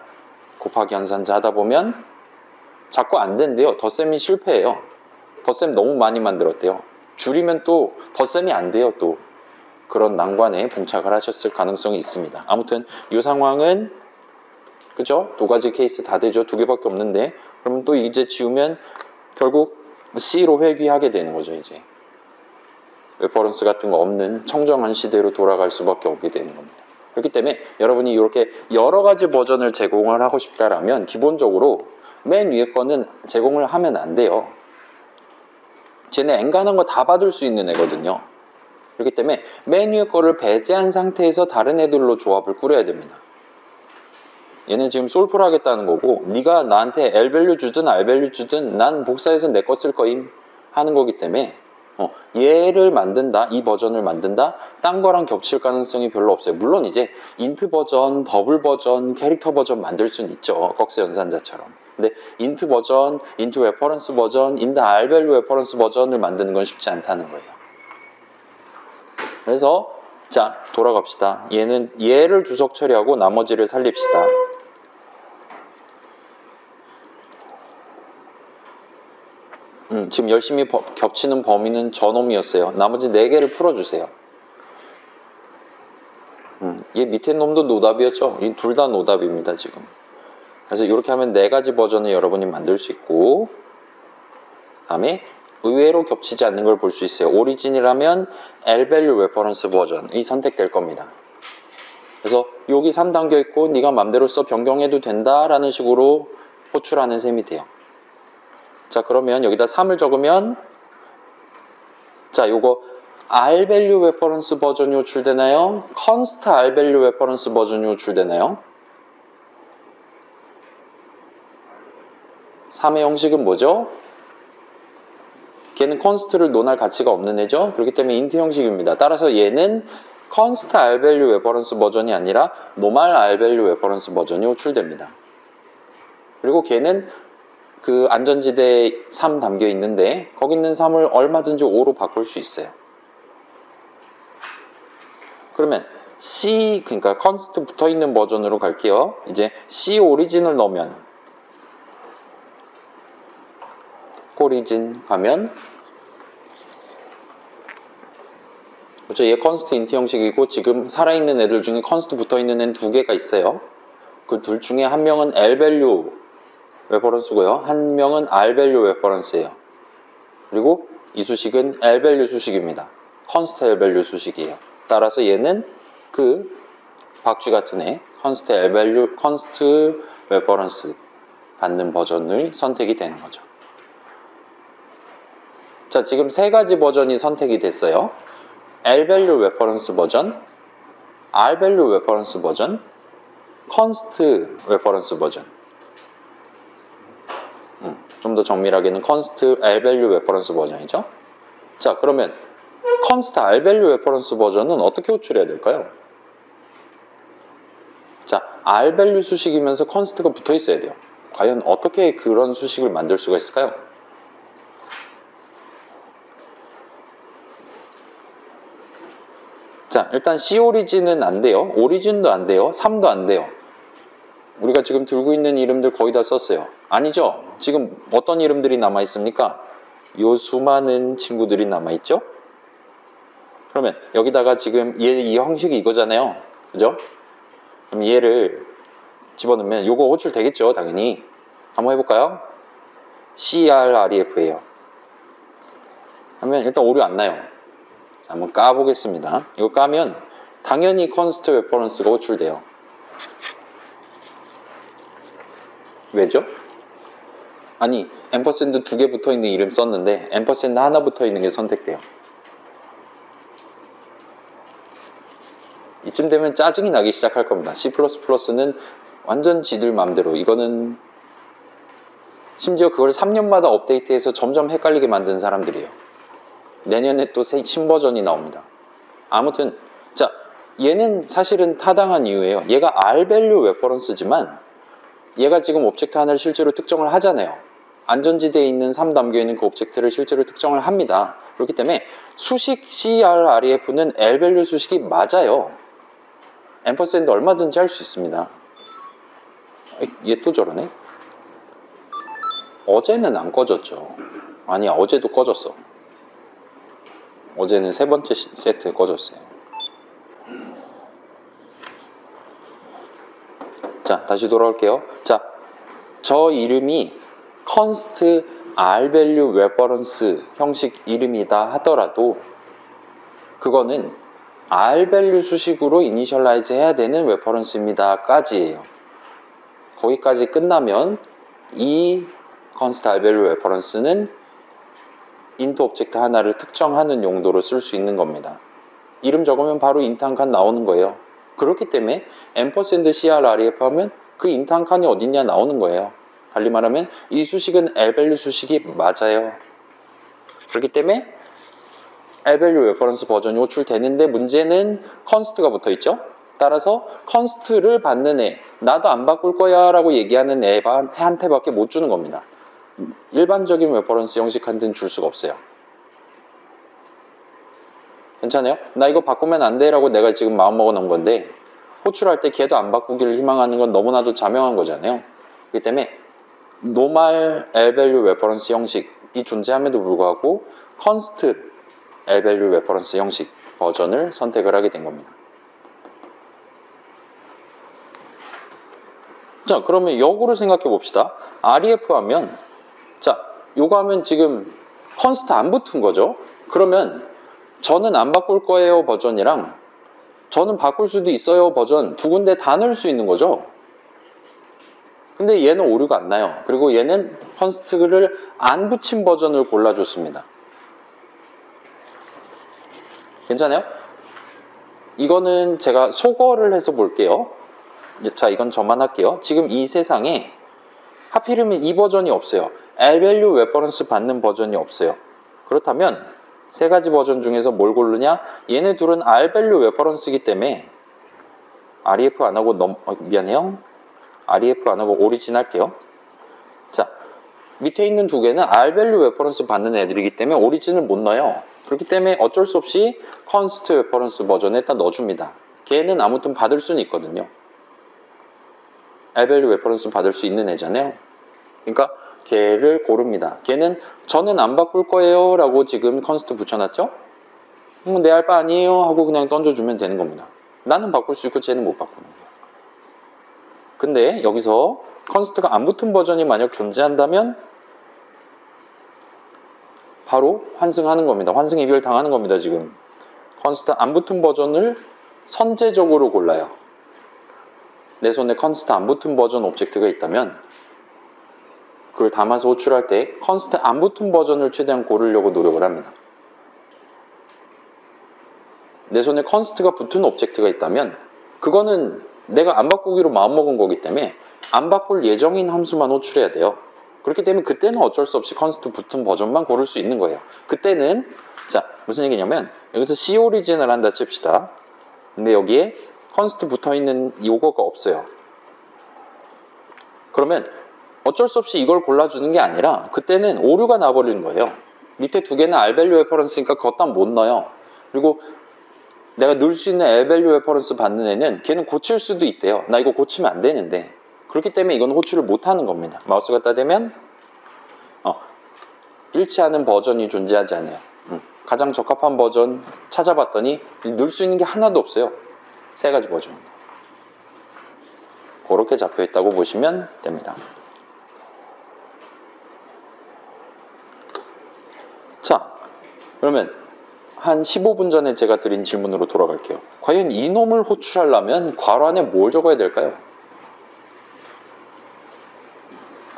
곱하기 연산자 하다 보면 자꾸 안 된대요. 덧셈이 실패해요. 덧셈 너무 많이 만들었대요. 줄이면 또 덧셈이 안 돼요. 또 그런 난관에 봉착을 하셨을 가능성이 있습니다. 아무튼 이 상황은 그죠? 2가지 케이스 다 되죠. 2개밖에 없는데 그러면 또 이제 지우면 결국 C로 회귀하게 되는 거죠. 이제 레퍼런스 같은 거 없는 청정한 시대로 돌아갈 수밖에 없게 되는 겁니다. 그렇기 때문에 여러분이 이렇게 여러 가지 버전을 제공을 하고 싶다라면 기본적으로 맨 위에 거는 제공을 하면 안 돼요. 쟤네 엔간한 거 다 받을 수 있는 애거든요. 그렇기 때문에 맨 위에 거를 배제한 상태에서 다른 애들로 조합을 꾸려야 됩니다. 얘는 지금 솔프를 하겠다는 거고 네가 나한테 rvalue 주든 rvalue 주든 난 복사해서 내 거 쓸 거임 하는 거기 때문에 얘를 만든다, 이 버전을 만든다, 딴 거랑 겹칠 가능성이 별로 없어요. 물론 이제 int 버전, 더블 버전, 캐릭터 버전 만들 수는 있죠. 꺽쇠 연산자처럼. 근데 int 버전, int reference 버전, int rvalue reference 버전을 만드는 건 쉽지 않다는 거예요. 그래서 자, 돌아갑시다. 얘를 주석 처리하고 나머지를 살립시다. 지금 열심히 겹치는 범위는 저놈이었어요. 나머지 4개를 풀어주세요. 얘 밑에 놈도 노답이었죠? 이 둘 다 노답입니다, 지금. 그래서 이렇게 하면 4가지 버전을 여러분이 만들 수 있고, 다음에 의외로 겹치지 않는 걸 볼 수 있어요. 오리진이라면 L-value reference 버전이 선택될 겁니다. 그래서 여기 3 담겨 있고 네가 맘대로 써 변경해도 된다라는 식으로 호출하는 셈이 돼요. 자, 그러면 여기다 3을 적으면, 자, 요거 R-value reference 버전이 호출되나요? const R-value reference 버전이 호출되나요? 3의 형식은 뭐죠? 걔는 const를 논할 가치가 없는 애죠. 그렇기 때문에 int 형식입니다. 따라서 얘는 const R-value reference 버전이 아니라 normal R-value reference 버전이 호출됩니다. 그리고 걔는 그 안전지대에 3 담겨 있는데 거기 있는 3을 얼마든지 5로 바꿀 수 있어요. 그러면 C, 그러니까 const 붙어있는 버전으로 갈게요. 이제 C 오리진을 넣으면, 오리진 가면, 그렇죠. 얘 const int 형식이고 지금 살아있는 애들 중에 const 붙어있는 애는 2개가 있어요. 그 둘 중에 한 명은 L-value reference고요. 한 명은 R-value reference예요. 그리고 이 수식은 L-value 수식입니다. const L-value 수식이에요. 따라서 얘는 그 박쥐 같은 애 const L-value, const reference 받는 버전을 선택이 되는 거죠. 자, 지금 3가지 버전이 선택이 됐어요. L-value reference 버전, R-value reference 버전, const reference 버전. 좀 더 정밀하게는 const R-value reference 버전이죠. 자, 그러면 const R-value reference 버전은 어떻게 호출해야 될까요? 자, R-value 수식이면서 const가 붙어 있어야 돼요. 과연 어떻게 그런 수식을 만들 수가 있을까요? 자, 일단 C 오리진은 안 돼요. 오리진도 안 돼요. 3도 안 돼요. 우리가 지금 들고 있는 이름들 거의 다 썼어요. 아니죠? 지금 어떤 이름들이 남아있습니까? 요 수많은 친구들이 남아있죠? 그러면 여기다가 지금 이 형식이 이거잖아요. 그죠? 그럼 얘를 집어넣으면 요거 호출 되겠죠? 당연히. 한번 해볼까요? CRREF예요. 하면 일단 오류 안 나요. 한번 까보겠습니다. 이거 까면 당연히 const reference가 호출돼요. 왜죠? 아니, 앰퍼샌드 2개 붙어있는 이름 썼는데 앰퍼샌드 하나 붙어있는 게 선택돼요. 이쯤 되면 짜증이 나기 시작할 겁니다. C++는 완전 지들 맘대로, 이거는 심지어 그걸 3년마다 업데이트해서 점점 헷갈리게 만든 사람들이에요. 내년에 또 신버전이 나옵니다. 아무튼 자, 얘는 사실은 타당한 이유예요. 얘가 R-value reference지만 얘가 지금 오브젝트 하나를 실제로 특정을 하잖아요. 안전지대에 있는 3 담겨있는 그 오브젝트를 실제로 특정을 합니다. 그렇기 때문에 수식 CRREF는 L-value 수식이 맞아요. 앰퍼샌드 얼마든지 할 수 있습니다. 얘 또 저러네? 어제는 안 꺼졌죠. 아니야, 어제도 꺼졌어. 어제는 3번째 세트 꺼졌어요. 자, 다시 돌아올게요. 자, 저 이름이 const R-value reference 형식 이름이다 하더라도 그거는 R-value 수식으로 이니셜라이즈 해야 되는 레퍼런스입니다 까지예요. 거기까지 끝나면 이 const R-value reference는 int 오브젝트 하나를 특정하는 용도로 쓸 수 있는 겁니다. 이름 적으면 바로 int 한 칸 나오는 거예요. 그렇기 때문에 ampersand CRREF 하면 그 int 한 칸이 어딨냐 나오는 거예요. 달리 말하면 이 수식은 L-value 수식이 맞아요. 그렇기 때문에 L-value reference 버전이 호출되는데 문제는 const가 붙어있죠. 따라서 const를 받는 애, 나도 안 바꿀 거야 라고 얘기하는 애한테밖에 못 주는 겁니다. 일반적인 레퍼런스 형식한테는 줄 수가 없어요. 괜찮아요? 나 이거 바꾸면 안 돼라고 내가 지금 마음먹어 놓은 건데 호출할 때 걔도 안 바꾸기를 희망하는 건 너무나도 자명한 거잖아요. 그렇기 때문에 normal L-value reference 형식이 존재함에도 불구하고 const L-value reference 형식 버전을 선택을 하게 된 겁니다. 자, 그러면 역으로 생각해 봅시다. REF 하면, 자, 요거 하면 지금 const 안 붙은 거죠. 그러면 저는 안 바꿀 거예요 버전이랑 저는 바꿀 수도 있어요 버전 두 군데 다 넣을 수 있는 거죠. 근데 얘는 오류가 안 나요. 그리고 얘는 const를 안 붙인 버전을 골라줬습니다. 괜찮아요? 이거는 제가 소거를 해서 볼게요. 자, 이건 저만 할게요. 지금 이 세상에 하필이면 이 버전이 없어요. L-value reference 받는 버전이 없어요. 그렇다면 세 가지 버전 중에서 뭘 고르냐? 얘네 둘은 R-value reference이기 때문에 REF 안 하고 미안해요. REF 안 하고 오리진 할게요. 자, 밑에 있는 두 개는 R-value reference 받는 애들이기 때문에 오리진을 못 넣어요. 그렇기 때문에 어쩔 수 없이 const reference 버전에 딱 넣어줍니다. 걔는 아무튼 받을 수는 있거든요. R-value reference 받을 수 있는 애잖아요. 그러니까 걔를 고릅니다. 걔는 저는 안 바꿀 거예요 라고 지금 const 붙여놨죠? 내 알 바 아니에요 하고 그냥 던져주면 되는 겁니다. 나는 바꿀 수 있고 쟤는 못 바꾸는 거예요. 근데 여기서 const가 안 붙은 버전이 만약 존재한다면 바로 환승하는 겁니다. 환승 이별 당하는 겁니다. 지금 const 안 붙은 버전을 선제적으로 골라요. 내 손에 const 안 붙은 버전 오브젝트가 있다면 그걸 담아서 호출할 때 const 안 붙은 버전을 최대한 고르려고 노력을 합니다. 내 손에 const가 붙은 오브젝트가 있다면 그거는 내가 안 바꾸기로 마음먹은 거기 때문에 안 바꿀 예정인 함수만 호출해야 돼요. 그렇기 때문에 그때는 어쩔 수 없이 const 붙은 버전만 고를 수 있는 거예요. 그때는 자 무슨 얘기냐면 여기서 cOrigin을 한다 칩시다. 근데 여기에 const 붙어있는 요거가 없어요. 그러면 어쩔 수 없이 이걸 골라주는 게 아니라 그때는 오류가 나버리는 거예요. 밑에 두 개는 R-value reference니까 그것도 못 넣어요. 그리고 내가 넣을 수 있는 R-value reference 받는 애는 걔는 고칠 수도 있대요. 나 이거 고치면 안 되는데 그렇기 때문에 이건 호출을 못하는 겁니다. 마우스 갖다 대면 일치하는 버전이 존재하지 않아요. 가장 적합한 버전 찾아봤더니 넣을 수 있는 게 하나도 없어요. 세 가지 버전. 그렇게 잡혀있다고 보시면 됩니다. 자, 그러면 한 15분 전에 제가 드린 질문으로 돌아갈게요. 과연 이놈을 호출하려면 괄호 안에 뭘 적어야 될까요?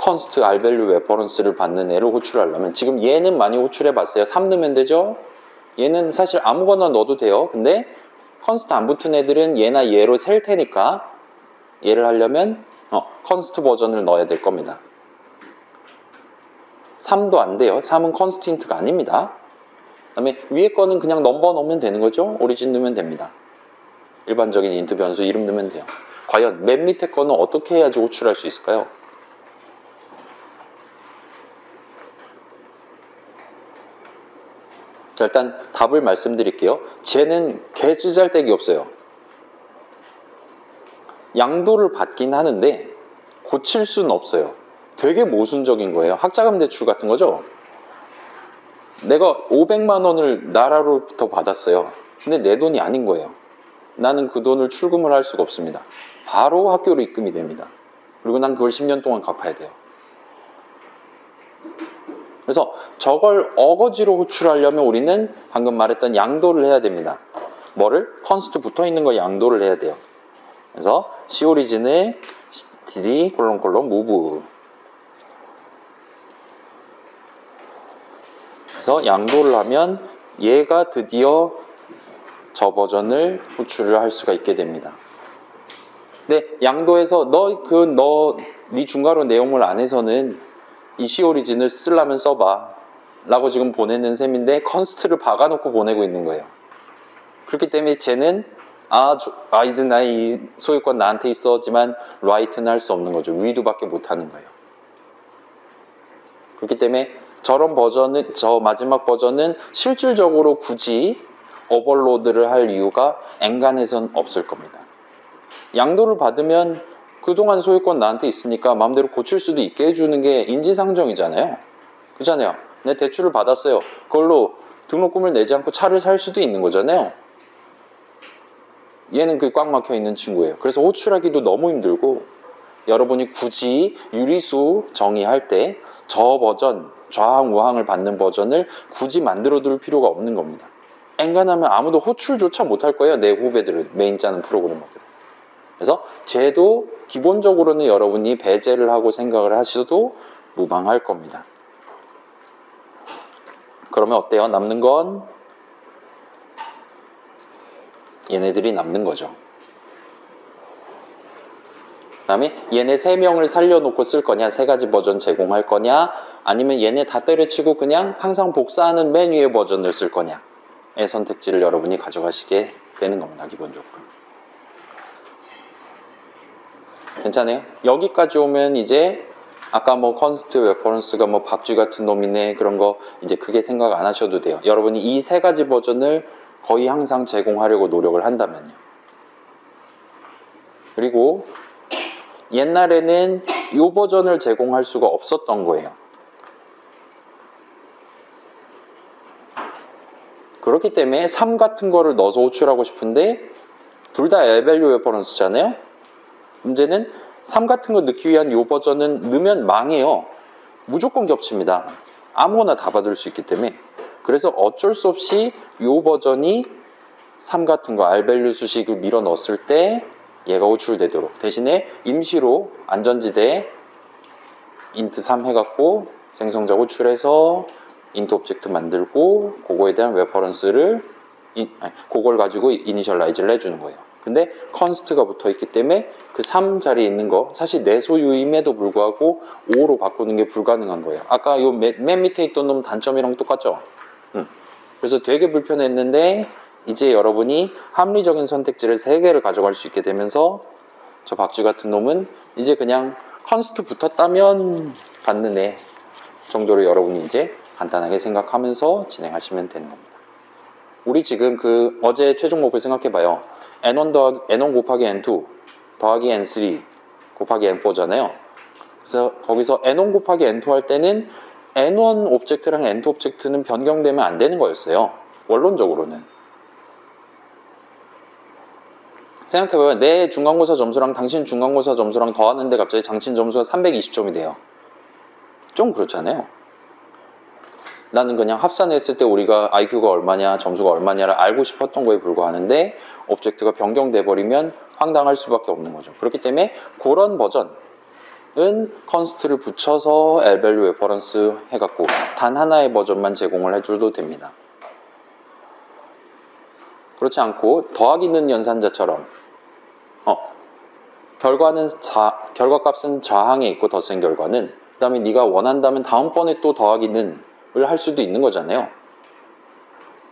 const R-value reference를 받는 애를 호출하려면 지금 얘는 많이 호출해봤어요. 3 넣으면 되죠? 얘는 사실 아무거나 넣어도 돼요. 근데 const 안 붙은 애들은 얘나 얘로 셀 테니까 얘를 하려면 const 버전을 넣어야 될 겁니다. 3도 안 돼요. 3은 constant가 아닙니다. 그 다음에 위에 거는 그냥 넘버 넣으면 되는 거죠. 오리진 넣으면 됩니다. 일반적인 인트 변수 이름 넣으면 돼요. 과연 맨 밑에 거는 어떻게 해야지 호출할 수 있을까요? 자, 일단 답을 말씀드릴게요. 쟤는 개쓰잘데기 없어요. 양도를 받긴 하는데 고칠 수는 없어요. 되게 모순적인 거예요. 학자금 대출 같은 거죠. 내가 500만 원을 나라로부터 받았어요. 근데 내 돈이 아닌 거예요. 나는 그 돈을 출금을 할 수가 없습니다. 바로 학교로 입금이 됩니다. 그리고 난 그걸 10년 동안 갚아야 돼요. 그래서 저걸 어거지로 호출하려면 우리는 방금 말했던 양도를 해야 됩니다. 뭐를? const 붙어있는 거 양도를 해야 돼요. 그래서 cOrigin을 dd move 그래서 양도를 하면 얘가 드디어 저 버전을 호출을 할 수가 있게 됩니다. 근데 양도해서 네 중괄호 내용물 안에서는 이 cOrigin을 쓰려면 써봐 라고 지금 보내는 셈인데 const를 박아놓고 보내고 있는 거예요. 그렇기 때문에 쟤는 이제 나의 소유권 나한테 있어지만 write는 할 수 없는 거죠. read밖에 못하는 거예요. 그렇기 때문에 저런 버전은 저 마지막 버전은 실질적으로 굳이 오버로드를 할 이유가 엔간에선 없을 겁니다. 양도를 받으면 그동안 소유권 나한테 있으니까 마음대로 고칠 수도 있게 해주는 게 인지상정이잖아요. 그렇잖아요. 내 대출을 받았어요. 그걸로 등록금을 내지 않고 차를 살 수도 있는 거잖아요. 얘는 그 꽉 막혀 있는 친구예요. 그래서 호출하기도 너무 힘들고, 여러분이 굳이 유리수 정의할 때 저 버전, 좌항 우항을 받는 버전을 굳이 만들어 둘 필요가 없는 겁니다. 엔간하면 아무도 호출조차 못할 거예요. 내 후배들은, 메인 짜는 프로그래머들은. 그래서 쟤도 기본적으로는 여러분이 배제를 하고 생각을 하셔도 무방할 겁니다. 그러면 어때요? 남는 건 얘네들이 남는 거죠. 그 다음에 얘네 3명을 살려놓고 쓸 거냐, 3가지 버전 제공할 거냐, 아니면 얘네 다 때려치고 그냥 항상 복사하는 맨 위에 버전을 쓸 거냐의 선택지를 여러분이 가져가시게 되는 겁니다. 기본적으로. 괜찮아요? 여기까지 오면 이제 아까 뭐 컨스트 레퍼런스가 뭐 박쥐 같은 놈이네 그런 거 이제 크게 생각 안 하셔도 돼요. 여러분이 이 3가지 버전을 거의 항상 제공하려고 노력을 한다면요. 그리고 옛날에는 이 버전을 제공할 수가 없었던 거예요. 그렇기 때문에 3 같은 거를 넣어서 호출하고 싶은데 둘 다 L-value 레퍼런스잖아요. 문제는 3 같은 거 넣기 위한 이 버전은 넣으면 망해요. 무조건 겹칩니다. 아무거나 다 받을 수 있기 때문에. 그래서 어쩔 수 없이 이 버전이 3 같은 거 R-value 수식을 밀어 넣었을 때 얘가 호출되도록, 대신에 임시로 안전지대에 int 3 해갖고 생성자 호출해서 int 오브젝트 만들고 그거에 대한 레퍼런스를 그걸 가지고 이니셜라이즈를 해주는 거예요. 근데 const가 붙어있기 때문에 그 3 자리에 있는 거 사실 내 소유임에도 불구하고 5로 바꾸는 게 불가능한 거예요. 아까 요 맨 밑에 있던 놈 단점이랑 똑같죠? 그래서 되게 불편했는데 이제 여러분이 합리적인 선택지를 3개를 가져갈 수 있게 되면서 저 박쥐 같은 놈은 이제 그냥 const 붙었다면 받는 애 정도로 여러분이 이제 간단하게 생각하면서 진행하시면 되는 겁니다. 우리 지금 그 어제 최종 목표 생각해봐요. N1 곱하기 N2 더하기 N3 곱하기 N4잖아요. 그래서 거기서 N1 곱하기 N2 할 때는 N1 오브젝트랑 N2 오브젝트는 변경되면 안 되는 거였어요. 원론적으로는. 생각해봐요. 내 중간고사 점수랑 당신 중간고사 점수랑 더하는데 갑자기 당신 점수가 320점이 돼요. 좀 그렇잖아요. 나는 그냥 합산했을 때 우리가 IQ가 얼마냐, 점수가 얼마냐를 알고 싶었던 거에 불과하는데 오브젝트가 변경돼 버리면 황당할 수밖에 없는 거죠. 그렇기 때문에 그런 버전은 const를 붙여서 L-value reference 해갖고 단 하나의 버전만 제공을 해줘도 됩니다. 그렇지 않고 더하기는 연산자처럼 결과값은 좌항에 있고 덧셈 결과는 그 다음에 네가 원한다면 다음번에 또 더하기는 을 할 수도 있는 거잖아요.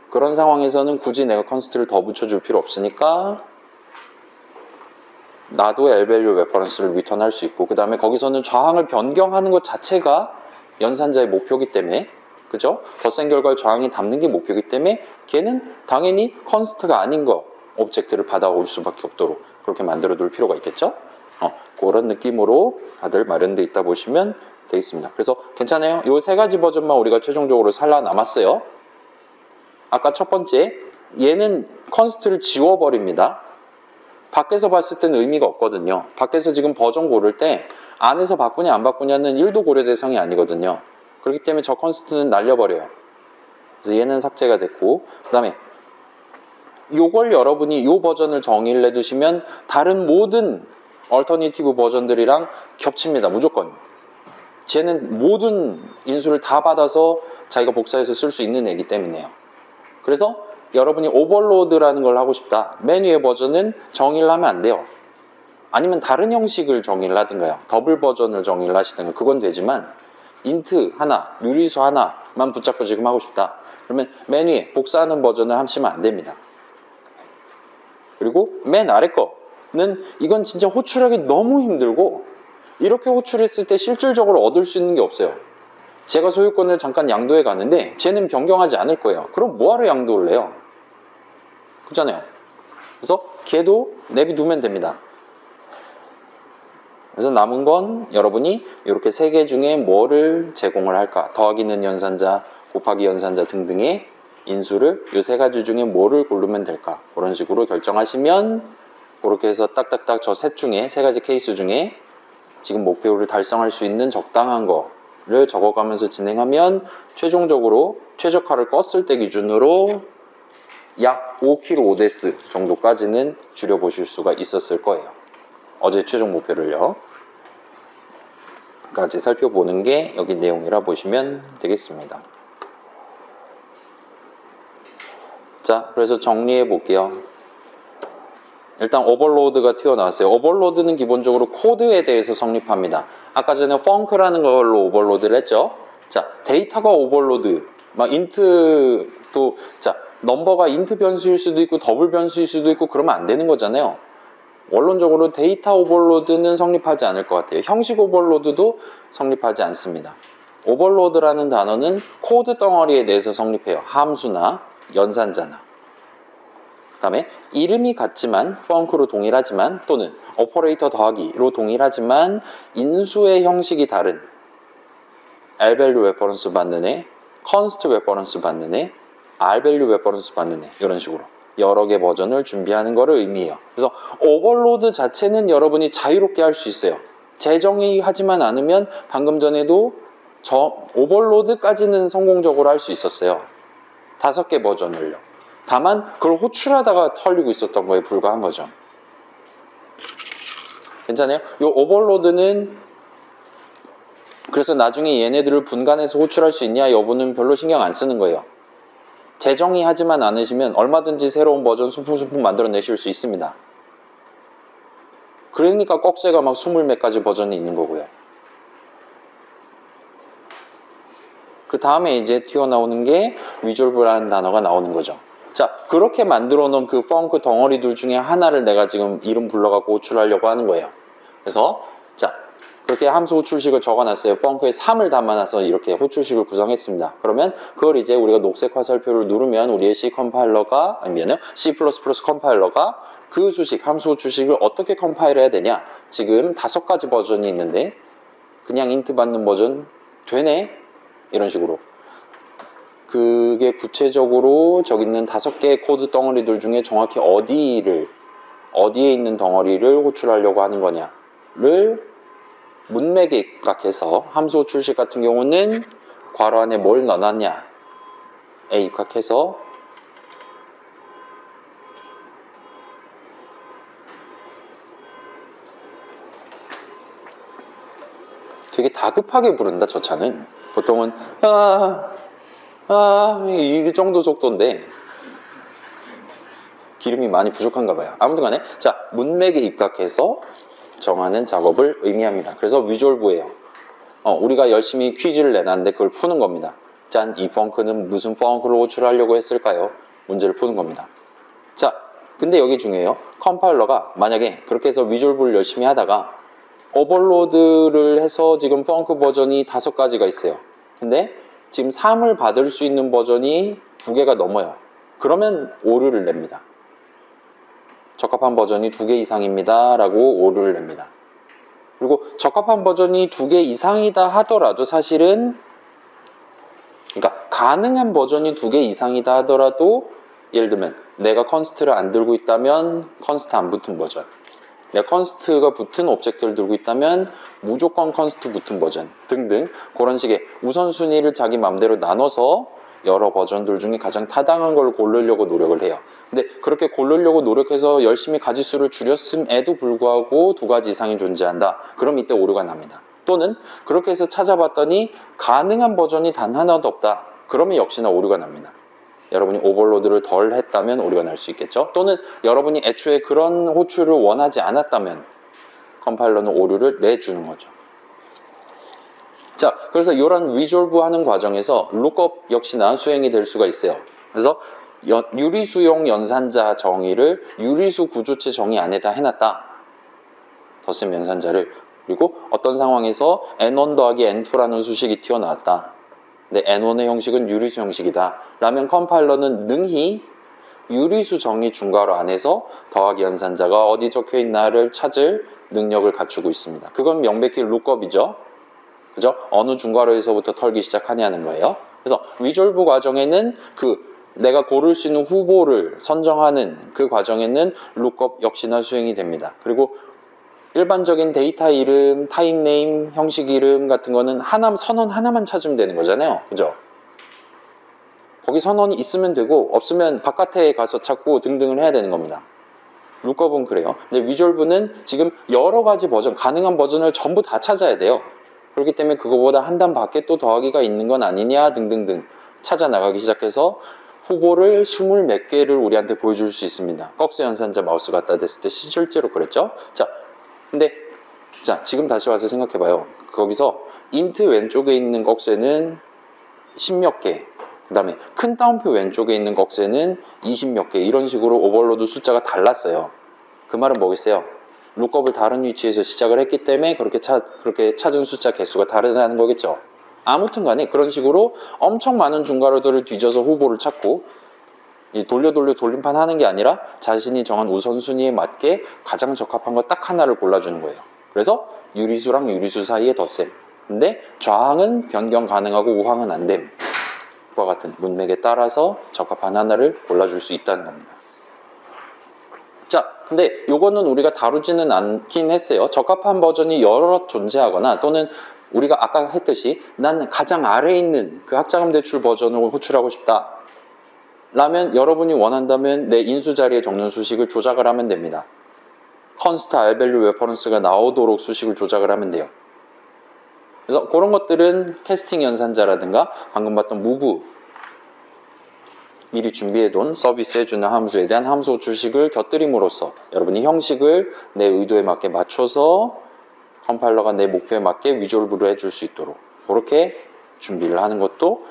그런 상황에서는 굳이 내가 const를 더 붙여줄 필요 없으니까 나도 L-value reference를 리턴할 수 있고 그 다음에 거기서는 좌항을 변경하는 것 자체가 연산자의 목표이기 때문에 그죠? 덧셈 결과를 좌항에 담는 게 목표이기 때문에 걔는 당연히 const가 아닌 거 오브젝트를 받아올 수밖에 없도록 그렇게 만들어 둘 필요가 있겠죠? 그런 느낌으로 다들 마련되어 있다 보시면 되겠습니다. 그래서 괜찮아요. 이 3가지 버전만 우리가 최종적으로 살아남았어요. 아까 첫 번째 얘는 const를 지워버립니다. 밖에서 봤을 때는 의미가 없거든요. 밖에서 지금 버전 고를 때 안에서 바꾸냐 안 바꾸냐는 1도 고려 대상이 아니거든요. 그렇기 때문에 저 const는 날려버려요. 그래서 얘는 삭제가 됐고 그 다음에 요걸 여러분이 요 버전을 정의를 해두시면 다른 모든 얼터니티브 버전들이랑 겹칩니다. 무조건. 쟤는 모든 인수를 다 받아서 자기가 복사해서 쓸 수 있는 애기 때문에요. 그래서 여러분이 오버로드라는 걸 하고 싶다. 맨 위의 버전은 정의를 하면 안 돼요. 아니면 다른 형식을 정의를 하든가요. 더블 버전을 정의를 하시든가 그건 되지만 인트 하나, 유리수 하나만 붙잡고 지금 하고 싶다. 그러면 맨 위에 복사하는 버전을 하시면 안 됩니다. 그리고 맨 아래 거는 이건 진짜 호출하기 너무 힘들고 이렇게 호출했을 때 실질적으로 얻을 수 있는 게 없어요. 제가 소유권을 잠깐 양도해 가는데 쟤는 변경하지 않을 거예요. 그럼 뭐하러 양도를 해요? 그렇잖아요. 그래서 걔도 내비두면 됩니다. 그래서 남은 건 여러분이 이렇게 세 개 중에 뭐를 제공을 할까? 더하기는 연산자, 곱하기 연산자 등등의 인수를 이 세 가지 중에 뭐를 고르면 될까? 그런 식으로 결정하시면 그렇게 해서 딱딱딱 저 셋 중에 세 가지 케이스 중에 지금 목표를 달성할 수 있는 적당한 거를 적어가면서 진행하면 최종적으로 최적화를 껐을 때 기준으로 약 5kg 오데스 정도까지는 줄여보실 수가 있었을 거예요. 어제 최종 목표를요. 까지 살펴보는 게 여기 내용이라 보시면 되겠습니다. 자, 그래서 정리해 볼게요. 일단 오버로드가 튀어나왔어요. 오버로드는 기본적으로 코드에 대해서 성립합니다. 아까 전에 펑크라는 걸로 오버로드를 했죠. 자, 데이터가 오버로드, 막 인트도, 자, 넘버가 인트 변수일 수도 있고 더블 변수일 수도 있고 그러면 안 되는 거잖아요. 원론적으로 데이터 오버로드는 성립하지 않을 것 같아요. 형식 오버로드도 성립하지 않습니다. 오버로드라는 단어는 코드 덩어리에 대해서 성립해요. 함수나 연산자나. 그 다음에 이름이 같지만 펑크로 동일하지만 또는 오퍼레이터 더하기로 동일하지만 인수의 형식이 다른 R밸류 레퍼런스 받는 애, 컨스트 레퍼런스 받는 애, R밸류 레퍼런스 받는 애 이런 식으로 여러 개 버전을 준비하는 것을 의미해요. 그래서 오버로드 자체는 여러분이 자유롭게 할 수 있어요. 재정의하지만 않으면 방금 전에도 오버로드까지는 성공적으로 할 수 있었어요. 5개 버전을요. 다만 그걸 호출하다가 털리고 있었던 거에 불과한 거죠. 괜찮아요? 이 오버로드는 그래서 나중에 얘네들을 분간해서 호출할 수 있냐 여부는 별로 신경 안 쓰는 거예요. 재정의하지만 않으시면 얼마든지 새로운 버전 순풍순풍 만들어내실 수 있습니다. 그러니까 꺽쇠가 막 20몇 가지 버전이 있는 거고요. 그 다음에 이제 튀어나오는 게 리졸브라는 단어가 나오는 거죠. 자, 그렇게 만들어 놓은 그 펑크 덩어리들 중에 하나를 내가 지금 이름 불러갖고 호출하려고 하는 거예요. 그래서 자, 그렇게 함수 호출식을 적어놨어요. 펑크에 3을 담아놔서 이렇게 호출식을 구성했습니다. 그러면 그걸 이제 우리가 녹색 화살표를 누르면 우리의 C 컴파일러가 아니면 C++ 컴파일러가 그 수식, 함수 호출식을 어떻게 컴파일 해야 되냐. 지금 5가지 버전이 있는데 그냥 인트 받는 버전 되네? 이런 식으로. 그게 구체적으로 저기 있는 5개의 코드 덩어리들 중에 정확히 어디에 있는 덩어리를 호출하려고 하는 거냐를 문맥에 입각해서 함수 호출식 같은 경우는 괄호 안에 뭘 넣어놨냐에 입각해서 되게 다급하게 부른다. 저 차는 보통은 이 정도 속도인데 기름이 많이 부족한가 봐요. 아무튼 간에 자, 문맥에 입각해서 정하는 작업을 의미합니다. 그래서 리졸브예요. 우리가 열심히 퀴즈를 내놨는데 그걸 푸는 겁니다. 짠, 이 펑크는 무슨 펑크를 호출하려고 했을까요? 문제를 푸는 겁니다. 자, 근데 여기 중요해요. 컴파일러가 만약에 그렇게 해서 리졸브를 열심히 하다가 오버로드를 해서 지금 펑크 버전이 5가지가 있어요. 근데 지금 3을 받을 수 있는 버전이 2개가 넘어요. 그러면 오류를 냅니다. 적합한 버전이 2개 이상입니다 라고 오류를 냅니다. 그리고 적합한 버전이 2개 이상이다 하더라도 사실은 그러니까 가능한 버전이 2개 이상이다 하더라도 예를 들면 내가 컨스트를 안 들고 있다면 컨스트 안 붙은 버전, 내가 컨스트가 붙은 오브젝트를 들고 있다면 무조건 컨스트 붙은 버전 등등 그런 식의 우선순위를 자기 맘대로 나눠서 여러 버전들 중에 가장 타당한 걸 고르려고 노력을 해요. 근데 그렇게 고르려고 노력해서 열심히 가지수를 줄였음에도 불구하고 2가지 이상이 존재한다. 그럼 이때 오류가 납니다. 또는 그렇게 해서 찾아봤더니 가능한 버전이 단 하나도 없다. 그러면 역시나 오류가 납니다. 여러분이 오버로드를 덜 했다면 오류가 날 수 있겠죠. 또는 여러분이 애초에 그런 호출을 원하지 않았다면 컴파일러는 오류를 내주는 거죠. 자, 그래서 이런 리졸브 하는 과정에서 룩업 역시나 수행이 될 수가 있어요. 그래서 유리수용 연산자 정의를 유리수 구조체 정의 안에다 해놨다. 덧셈 연산자를. 그리고 어떤 상황에서 n1 더하기 n2라는 수식이 튀어나왔다. 근데 n1의 형식은 유리수 형식이다. 라면 컴파일러는 능히 유리수 정의 중괄호 안에서 더하기 연산자가 어디 적혀 있나를 찾을 능력을 갖추고 있습니다. 그건 명백히 룩업이죠. 그죠? 어느 중괄호에서부터 털기 시작하냐는 거예요. 그래서 리졸브 과정에는 내가 고를 수 있는 후보를 선정하는 그 과정에는 룩업 역시나 수행이 됩니다. 그리고 일반적인 데이터 이름, 타입 네임, 형식 이름 같은 거는 선언 하나만 찾으면 되는 거잖아요. 그죠? 거기 선언이 있으면 되고 없으면 바깥에 가서 찾고 등등을 해야 되는 겁니다. 룩업은 그래요. 근데 리졸브는 지금 여러 가지 버전, 가능한 버전을 전부 다 찾아야 돼요. 그렇기 때문에 그거보다 한 단 밖에 또 더하기가 있는 건 아니냐 등등등 찾아 나가기 시작해서 후보를 20 몇 개를 우리한테 보여줄 수 있습니다. 꺽쇠 연산자 마우스 갖다 댔을 때 실제로 그랬죠. 근데 지금 다시 와서 생각해봐요. 거기서 인트 왼쪽에 있는 꺽쇠는 10 몇 개, 그 다음에 큰 따옴표 왼쪽에 있는 꺽쇠는 20 몇 개, 이런 식으로 오버로드 숫자가 달랐어요. 그 말은 뭐겠어요? 룩업을 다른 위치에서 시작을 했기 때문에 그렇게 찾은 숫자 개수가 다르다는 거겠죠. 아무튼 간에 그런 식으로 엄청 많은 중괄호들을 뒤져서 후보를 찾고 돌림판 하는 게 아니라 자신이 정한 우선순위에 맞게 가장 적합한 거 딱 하나를 골라주는 거예요. 그래서 유리수랑 유리수 사이의 덧셈. 근데 좌항은 변경 가능하고 우항은 안 됨. 과 같은 문맥에 따라서 적합한 하나를 골라줄 수 있다는 겁니다. 근데 요거는 우리가 다루지는 않긴 했어요. 적합한 버전이 여러 존재하거나 또는 우리가 아까 했듯이 난 가장 아래에 있는 그 학자금 대출 버전을 호출하고 싶다 라면 여러분이 원한다면 내 인수 자리에 적는 수식을 조작을 하면 됩니다. 컨스트 알밸류 레퍼런스가 나오도록 수식을 조작을 하면 돼요. 그래서 그런 것들은 캐스팅 연산자라든가 방금 봤던 무브, 미리 준비해둔 서비스해주는 함수에 대한 함수 호출식을 곁들임으로써 여러분이 형식을 내 의도에 맞게 맞춰서 컴파일러가 내 목표에 맞게 리졸브를 해줄 수 있도록 그렇게 준비를 하는 것도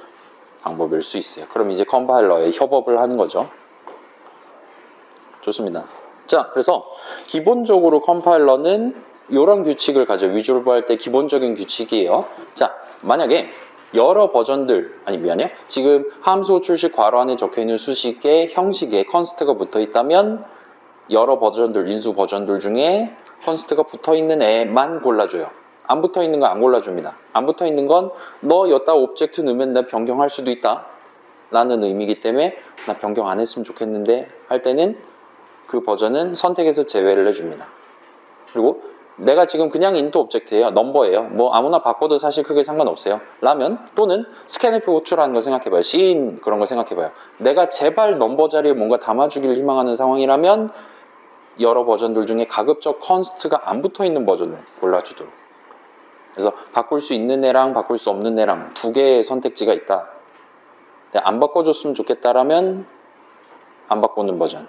방법일 수 있어요. 그럼 이제 컴파일러에 협업을 하는 거죠. 좋습니다. 그래서 기본적으로 컴파일러는 이런 규칙을 가져 리졸브 할 때 기본적인 규칙이에요. 만약에 여러 버전들, 지금 함수 호출식 괄호 안에 적혀있는 수식의 형식에 컨스트가 붙어있다면 여러 버전들, 인수 버전들 중에 컨스트가 붙어있는 애만 골라줘요. 안 붙어있는 거 안 골라줍니다. 안 붙어있는 건 너 여기다 오브젝트 넣으면 나 변경할 수도 있다 라는 의미이기 때문에 나 변경 안 했으면 좋겠는데 할 때는 그 버전은 선택해서 제외를 해줍니다. 그리고 내가 지금 그냥 인트 오브젝트예요. 넘버예요. 뭐 아무나 바꿔도 사실 크게 상관없어요. 라면 또는 스캔F 호출하는 거 생각해봐요. 시인 그런 거 생각해봐요. 내가 제발 넘버 자리에 뭔가 담아주기를 희망하는 상황이라면 여러 버전들 중에 가급적 컨스트가 안 붙어있는 버전을 골라주도록. 그래서 바꿀 수 있는 애랑 바꿀 수 없는 애랑 두 개의 선택지가 있다. 안 바꿔줬으면 좋겠다라면 안 바꾸는 버전.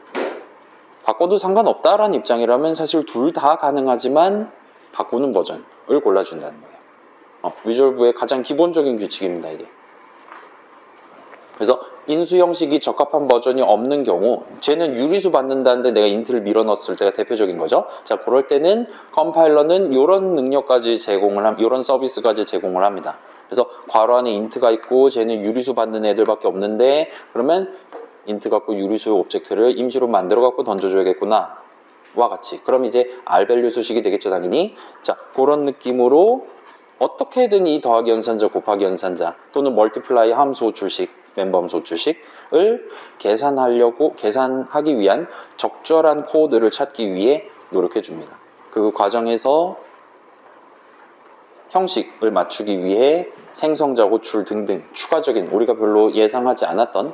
바꿔도 상관없다라는 입장이라면 사실 둘 다 가능하지만 바꾸는 버전을 골라준다는 거예요. 리졸브의 가장 기본적인 규칙입니다, 이게. 그래서 인수 형식이 적합한 버전이 없는 경우 쟤는 유리수 받는다는데 내가 인트를 밀어넣었을 때가 대표적인 거죠. 그럴 때는 컴파일러는 이런 능력까지 이런 서비스까지 제공을 합니다. 그래서 괄호 안에 인트가 있고 쟤는 유리수 받는 애들밖에 없는데 그러면 인트 갖고 유리수의 오브젝트를 임시로 만들어 갖고 던져줘야겠구나 와 같이. 그럼 이제 R밸류 수식이 되겠죠, 당연히. 그런 느낌으로 어떻게든 이 더하기 연산자, 곱하기 연산자 또는 멀티플라이 함수 호출식, 멤버 함수 호출식을 계산하기 위한 적절한 코드를 찾기 위해 노력해 줍니다. 그 과정에서 형식을 맞추기 위해 생성자 호출 등등 추가적인 우리가 별로 예상하지 않았던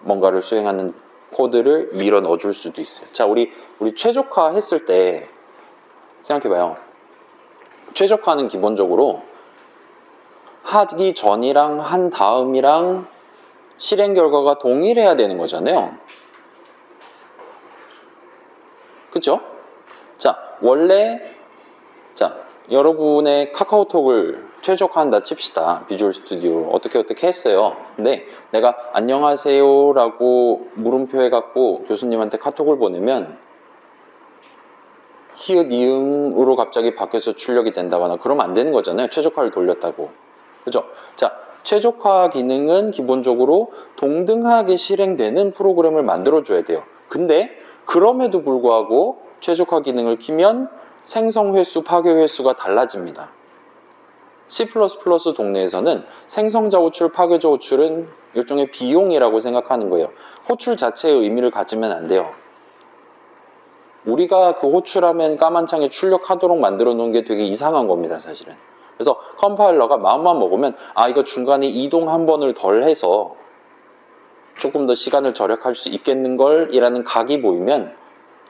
뭔가를 수행하는 코드를 밀어 넣어줄 수도 있어요. 우리 최적화 했을 때 생각해봐요. 최적화는 기본적으로 하기 전이랑 한 다음이랑 실행 결과가 동일해야 되는 거잖아요. 그쵸? 원래 여러분의 카카오톡을 최적화한다 칩시다. 비주얼 스튜디오 어떻게 했어요. 근데 내가 안녕하세요 라고 물음표 해갖고 교수님한테 카톡을 보내면 히읗 이응으로 갑자기 바뀌어서 출력이 된다거나 그러면 안 되는 거잖아요. 최적화를 돌렸다고. 그죠? 최적화 기능은 기본적으로 동등하게 실행되는 프로그램을 만들어줘야 돼요. 근데 그럼에도 불구하고 최적화 기능을 키면 생성 횟수, 파괴 횟수가 달라집니다. C++ 동네에서는 생성자 호출, 파괴자 호출은 일종의 비용이라고 생각하는 거예요. 호출 자체의 의미를 가지면 안 돼요. 우리가 그 호출하면 까만 창에 출력하도록 만들어 놓은 게 되게 이상한 겁니다, 사실은. 그래서 컴파일러가 마음만 먹으면 이거 중간에 이동 한 번을 덜 해서 조금 더 시간을 절약할 수 있겠는걸 이라는 각이 보이면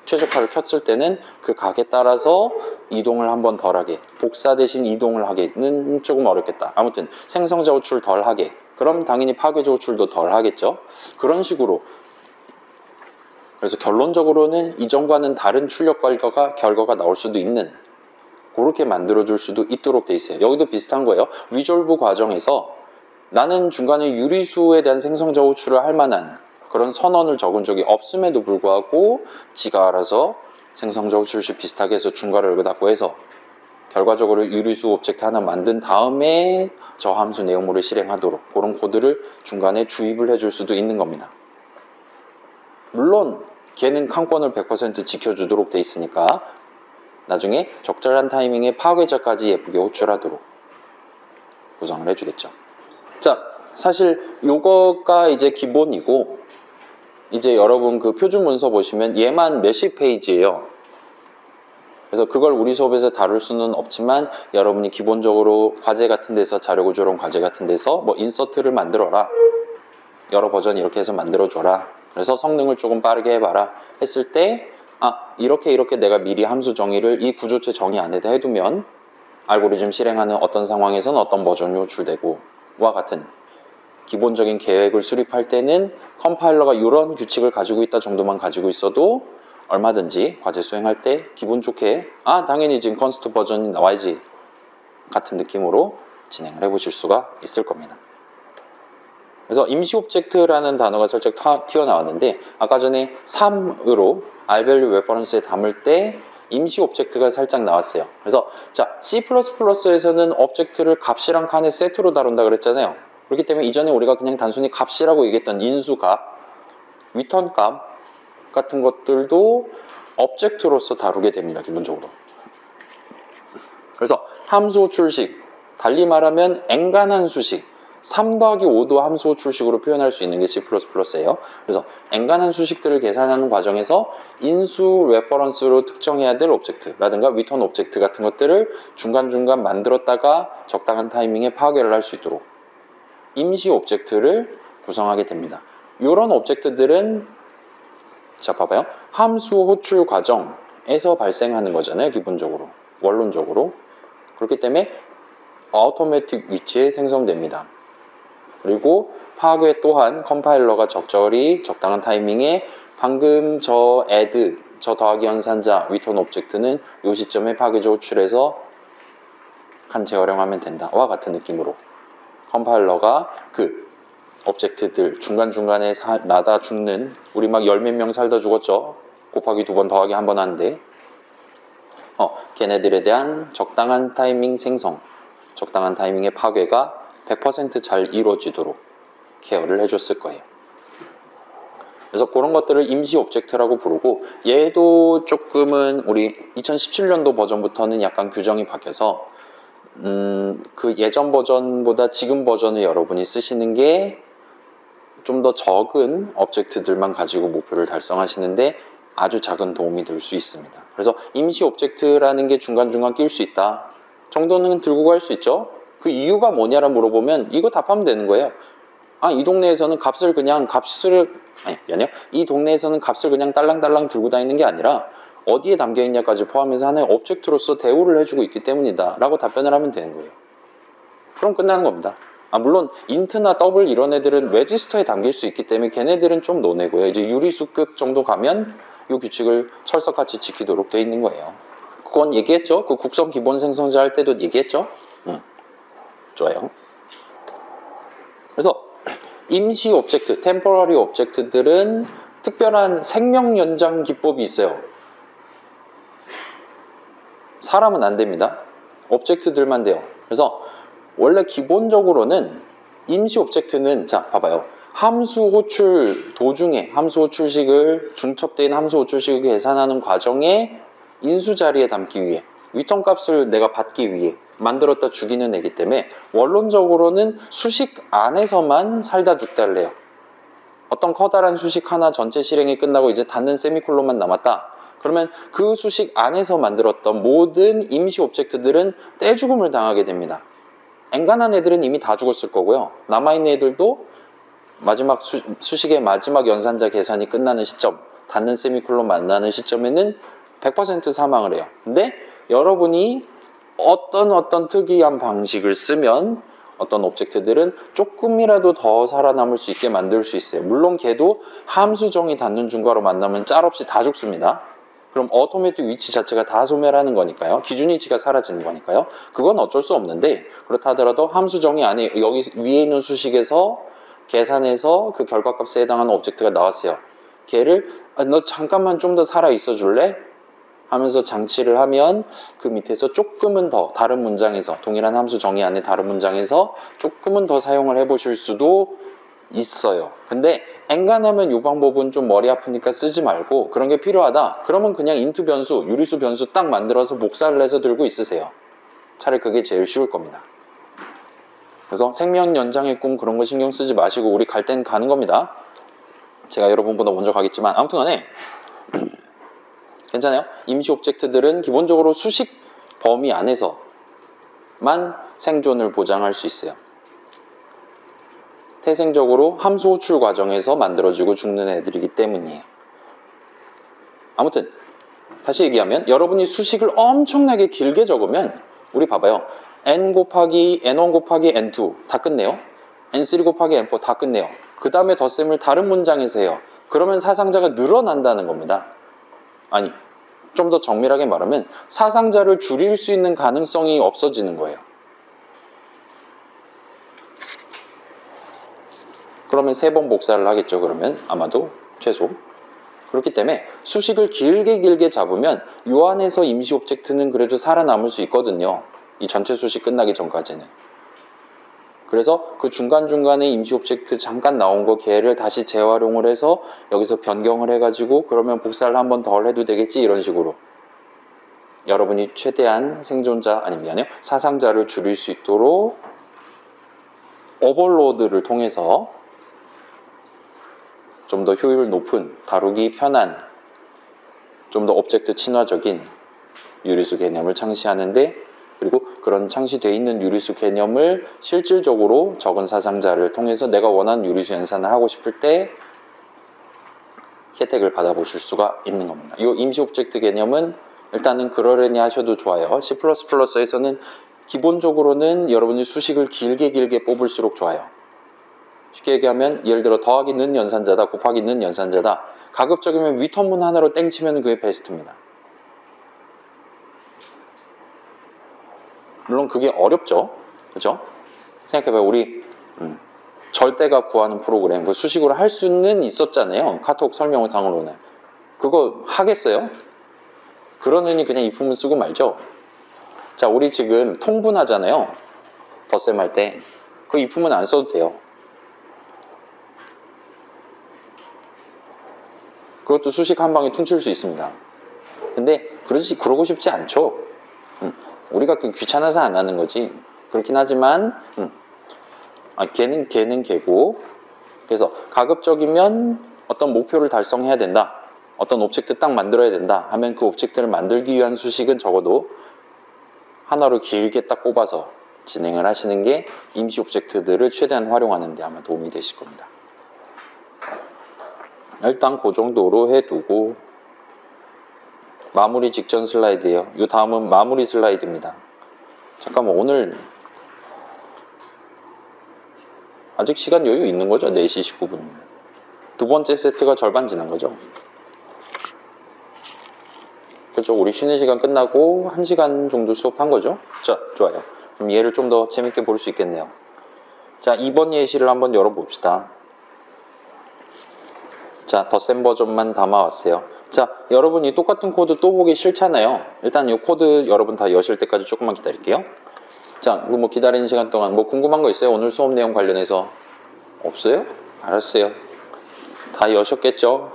최적화를 켰을 때는 그 각에 따라서 이동을 한 번 덜하게, 복사 대신 이동을 하기는 조금 어렵겠다. 아무튼 생성자 호출 덜하게, 그럼 당연히 파괴자 호출도 덜하겠죠. 그런 식으로. 그래서 결론적으로는 이전과는 다른 출력 결과가 나올 수도 있는, 그렇게 만들어줄 수도 있도록 돼 있어요. 여기도 비슷한 거예요. 리졸브 과정에서 나는 중간에 유리수에 대한 생성자 호출을 할 만한 그런 선언을 적은 적이 없음에도 불구하고 지가 알아서 생성자 호출식 비슷하게 해서 중괄호 열고 닫고 해서 결과적으로 유리수 오브젝트 하나 만든 다음에 저 함수 내용물을 실행하도록, 그런 코드를 중간에 주입을 해줄 수도 있는 겁니다. 물론 걔는 칸권을 100% 지켜주도록 돼 있으니까 나중에 적절한 타이밍에 파괴자까지 예쁘게 호출하도록 구성을 해주겠죠. 자, 사실 요거가 이제 기본이고, 이제 여러분 그 표준 문서 보시면 얘만 몇십 페이지예요. 그래서 그걸 우리 수업에서 다룰 수는 없지만 여러분이 기본적으로 과제 같은 데서, 자료 구조론 과제 같은 데서 뭐 인서트를 만들어라, 여러 버전 이렇게 해서 만들어줘라, 그래서 성능을 조금 빠르게 해봐라 했을 때 이렇게 내가 미리 함수 정의를 이 구조체 정의 안에다 해두면 알고리즘 실행하는 어떤 상황에서는 어떤 버전이 호출되고 와 같은 기본적인 계획을 수립할 때는 컴파일러가 이런 규칙을 가지고 있다 정도만 가지고 있어도 얼마든지 과제 수행할 때 기분 좋게 당연히 지금 컨스트 버전이 나와야지 같은 느낌으로 진행을 해보실 수가 있을 겁니다. 그래서 임시 오브젝트라는 단어가 살짝 튀어나왔는데 아까 전에 3으로 rvalue reference에 담을 때 임시 오브젝트가 살짝 나왔어요. 그래서 자, C++에서는 오브젝트를 값이랑 칸의 세트로 다룬다 그랬잖아요. 그렇기 때문에 이전에 우리가 그냥 단순히 값이라고 얘기했던 인수값, 리턴 값 같은 것들도 오브젝트로서 다루게 됩니다, 기본적으로. 그래서 함수 호출식, 달리 말하면 엔간함수식, 3 더하기 5도 함수 호출식으로 표현할 수 있는 게 C++예요. 그래서 엔간함수식들을 계산하는 과정에서 인수 레퍼런스로 특정해야 될 오브젝트라든가 리턴 오브젝트 같은 것들을 중간중간 만들었다가 적당한 타이밍에 파괴를 할 수 있도록 임시 오브젝트를 구성하게 됩니다. 이런 오브젝트들은 자, 봐봐요. 함수 호출 과정에서 발생하는 거잖아요, 기본적으로. 원론적으로. 그렇기 때문에 어토매틱 위치에 생성됩니다. 그리고 파괴 또한 컴파일러가 적당한 타이밍에 방금 저 add, 저 더하기 연산자, 리턴 오브젝트는 이 시점에 파괴자 호출해서 칸 재활용하면 된다와 같은 느낌으로 컴파일러가 그 오브젝트들 중간중간에 나다 죽는, 우리 막 열 몇 명 살다 죽었죠. 곱하기 2번 더하기 1번 하는데 걔네들에 대한 적당한 타이밍 생성, 적당한 타이밍의 파괴가 100% 잘 이루어지도록 케어를 해줬을 거예요. 그래서 그런 것들을 임시 오브젝트라고 부르고, 얘도 조금은 우리 2017년도 버전부터는 약간 규정이 바뀌어서 그 예전 버전보다 지금 버전을 여러분이 쓰시는 게 좀 더 적은 오브젝트들만 가지고 목표를 달성하시는데 아주 작은 도움이 될 수 있습니다. 그래서 임시 오브젝트라는 게 중간중간 끼울 수 있다 정도는 들고 갈 수 있죠. 그 이유가 뭐냐라 물어보면 이거 답하면 되는 거예요. 이 동네에서는 이 동네에서는 값을 그냥 딸랑딸랑 들고 다니는 게 아니라 어디에 담겨 있냐까지 포함해서 하나의 오브젝트로서 대우를 해주고 있기 때문이다 라고 답변을 하면 되는 거예요. 그럼 끝나는 겁니다. 물론 인트나 더블 이런 애들은 레지스터에 담길 수 있기 때문에 걔네들은 좀 논외고요. 이제 유리수급 정도 가면 이 규칙을 철석같이 지키도록 돼 있는 거예요. 그건 얘기했죠. 그 국선 기본 생성자 할 때도 얘기했죠. 좋아요. 그래서 임시 오브젝트, 템포러리 오브젝트들은 특별한 생명 연장 기법이 있어요. 사람은 안 됩니다. 오브젝트들만 돼요. 그래서 원래 기본적으로는 임시 오브젝트는 자 봐봐요. 함수 호출 도중에 함수 호출식을 중첩된 함수 호출식을 계산하는 과정에 인수 자리에 담기 위해 위턴 값을 내가 받기 위해 만들었다 죽이는 애기 때문에 원론적으로는 수식 안에서만 살다 죽달래요. 어떤 커다란 수식 하나 전체 실행이 끝나고 이제 닫는 세미콜론만 남았다. 그러면 그 수식 안에서 만들었던 모든 임시 오브젝트들은 떼죽음을 당하게 됩니다. 엔간한 애들은 이미 다 죽었을 거고요. 남아있는 애들도 마지막 수식의 마지막 연산자 계산이 끝나는 시점, 닫는 세미콜론 만나는 시점에는 100% 사망을 해요. 근데 여러분이 어떤 특이한 방식을 쓰면 어떤 오브젝트들은 조금이라도 더 살아남을 수 있게 만들 수 있어요. 물론 걔도 함수정이 닫는 중괄호 만나면 짤없이 다 죽습니다. 그럼 어토매틱 위치 자체가 다 소멸하는 거니까요. 기준 위치가 사라지는 거니까요. 그건 어쩔 수 없는데 그렇다 하더라도 함수정의 안에 여기 위에 있는 수식에서 계산해서 그 결과값에 해당하는 오브젝트가 나왔어요. 걔를 너 잠깐만 좀 더 살아 있어 줄래? 하면서 장치를 하면 그 밑에서 조금은 더 다른 문장에서 동일한 함수 정의 안에 다른 문장에서 조금은 더 사용을 해보실 수도 있어요. 근데 엔간하면 이 방법은 좀 머리 아프니까 쓰지 말고 그런 게 필요하다. 그러면 그냥 인트 변수, 유리수 변수 딱 만들어서 복사를 해서 들고 있으세요. 차라리 그게 제일 쉬울 겁니다. 그래서 생명 연장의 꿈 그런 거 신경 쓰지 마시고 우리 갈 땐 가는 겁니다. 제가 여러분보다 먼저 가겠지만 아무튼 간에 괜찮아요? 임시 오브젝트들은 기본적으로 수식 범위 안에서만 생존을 보장할 수 있어요. 태생적으로 함수 호출 과정에서 만들어지고 죽는 애들이기 때문이에요. 아무튼 다시 얘기하면 여러분이 수식을 엄청나게 길게 적으면 우리 봐봐요. n 곱하기 n1 곱하기 n2 다 끝내요. n3 곱하기 n4 다 끝내요. 그 다음에 덧셈을 다른 문장에서 해요. 그러면 사상자가 늘어난다는 겁니다. 아니 좀 더 정밀하게 말하면 사상자를 줄일 수 있는 가능성이 없어지는 거예요. 그러면 3번 복사를 하겠죠. 그러면 아마도 최소. 그렇기 때문에 수식을 길게 잡으면 요 안에서 임시 오브젝트는 그래도 살아남을 수 있거든요. 이 전체 수식 끝나기 전까지는. 그래서 그 중간중간에 임시 오브젝트 잠깐 나온 거 걔를 다시 재활용을 해서 여기서 변경을 해가지고 그러면 복사를 한 번 더 해도 되겠지 이런 식으로 여러분이 최대한 생존자 아니 미안해요 사상자를 줄일 수 있도록 오버로드를 통해서 좀 더 효율 높은 다루기 편한 좀 더 오브젝트 친화적인 유리수 개념을 창시하는데 그리고 그런 창시되어 있는 유리수 개념을 실질적으로 적은 사상자를 통해서 내가 원하는 유리수 연산을 하고 싶을 때 혜택을 받아보실 수가 있는 겁니다. 이 임시 오브젝트 개념은 일단은 그러려니 하셔도 좋아요. C++에서는 기본적으로는 여러분이 수식을 길게 뽑을수록 좋아요. 쉽게 얘기하면 예를 들어 더하기 는 연산자다 곱하기 는 연산자다 가급적이면 위턴문 하나로 땡치면 그게 베스트입니다. 물론 그게 어렵죠. 그죠? 생각해봐요. 우리 절대값 구하는 프로그램 그 수식으로 할 수는 있었잖아요. 카톡 설명상으로는. 그거 하겠어요? 그러느니 그냥 이품을 쓰고 말죠. 자, 우리 지금 통분하잖아요. 덧셈 할 때. 그 이품은 안 써도 돼요. 그것도 수식 한 방에 퉁칠 수 있습니다. 근데 그러고 싶지 않죠. 우리가 귀찮아서 안 하는 거지. 그렇긴 하지만 걔는 걔고 그래서 가급적이면 어떤 목표를 달성해야 된다. 어떤 오브젝트 딱 만들어야 된다 하면 그 오브젝트를 만들기 위한 수식은 적어도 하나로 길게 딱 꼽아서 진행을 하시는 게 임시 오브젝트들을 최대한 활용하는 데 아마 도움이 되실 겁니다. 일단 그 정도로 해두고 마무리 직전 슬라이드예요. 이 다음은 마무리 슬라이드입니다. 잠깐만 오늘 아직 시간 여유 있는 거죠? 4시 19분. 두 번째 세트가 절반 지난 거죠? 그렇죠. 우리 쉬는 시간 끝나고 1시간 정도 수업한 거죠? 자, 좋아요. 그럼 얘를 좀 더 재밌게 볼 수 있겠네요. 자, 2번 예시를 한번 열어봅시다. 자, 덧셈 버전만 담아왔어요. 자, 여러분이 똑같은 코드 또 보기 싫잖아요. 일단 이 코드 여러분 다 여실 때까지 조금만 기다릴게요. 자, 뭐 기다리는 시간 동안 뭐 궁금한 거 있어요? 오늘 수업 내용 관련해서? 없어요? 알았어요. 다 여셨겠죠?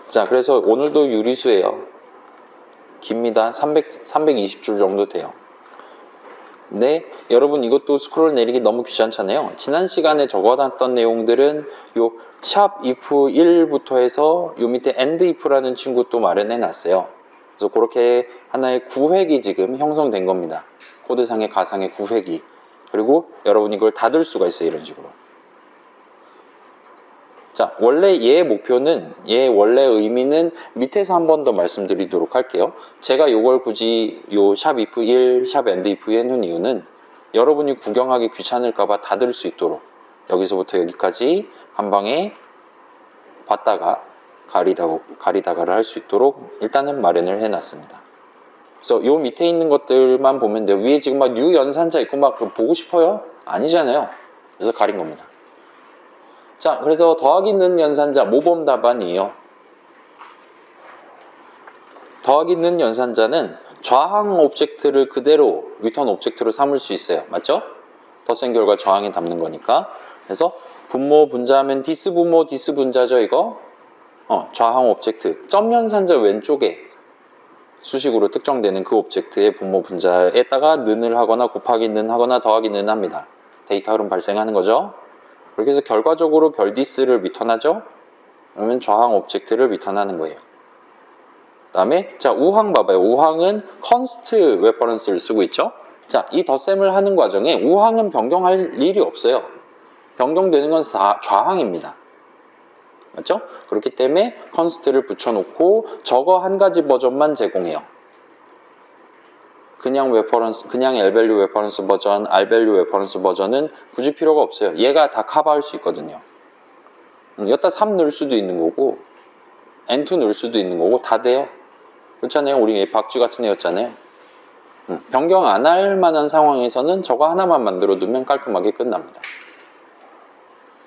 자, 그래서 오늘도 유리수예요. 깁니다. 320줄 정도 돼요. 네, 여러분 이것도 스크롤 내리기 너무 귀찮잖아요. 지난 시간에 적어놨던 내용들은 요 샵 if 1부터 해서 요 밑에 end if라는 친구 또 마련해 놨어요. 그래서 그렇게 하나의 구획이 지금 형성된 겁니다. 코드상의 가상의 구획이. 그리고 여러분이 이걸 닫을 수가 있어요. 이런 식으로. 자, 원래 얘의 목표는, 얘의 원래 의미는 밑에서 한 번 더 말씀드리도록 할게요. 제가 요걸 굳이 요 샵 if 1, 샵 end if 해놓은 이유는 여러분이 구경하기 귀찮을까봐 닫을 수 있도록 여기서부터 여기까지 한 방에 봤다가 가리다가를 할 수 있도록 일단은 마련을 해놨습니다. 그래서 요 밑에 있는 것들만 보면 돼요. 위에 지금 막 뉴 연산자 있고 막 보고 싶어요? 아니잖아요. 그래서 가린 겁니다. 자, 그래서 더하기 는 연산자 모범 답안이에요. 더하기 는 연산자는 좌항 오브젝트를 그대로 리턴 오브젝트로 삼을 수 있어요. 맞죠? 덧셈 결과 저항에 담는 거니까. 그래서 분모 분자하면 디스 분모 디스 분자죠 이거. 좌항 오브젝트 점 연산자 왼쪽에 수식으로 특정되는 그 오브젝트의 분모 분자에다가 는을 하거나 곱하기 는 하거나 더하기 는 합니다. 데이터 흐름 발생하는 거죠. 그렇게 해서 결과적으로 별 디스를 리턴하죠. 그러면 좌항 오브젝트를 리턴하는 거예요. 그 다음에 자 우항 봐봐요. 우항은 컨스트 레퍼런스를 쓰고 있죠. 자, 이 덧셈을 하는 과정에 우항은 변경할 일이 없어요. 변경되는 건 다 좌항입니다. 맞죠? 그렇기 때문에 컨스트를 붙여놓고 저거 한 가지 버전만 제공해요. 그냥 L밸류 레퍼런스 버전, R밸류 레퍼런스 버전은 굳이 필요가 없어요. 얘가 다 커버할 수 있거든요. 여기다 3 넣을 수도 있는 거고 N2 넣을 수도 있는 거고 다 돼요. 그렇잖아요. 우리 박쥐 같은 애였잖아요. 변경 안 할 만한 상황에서는 저거 하나만 만들어 두면 깔끔하게 끝납니다.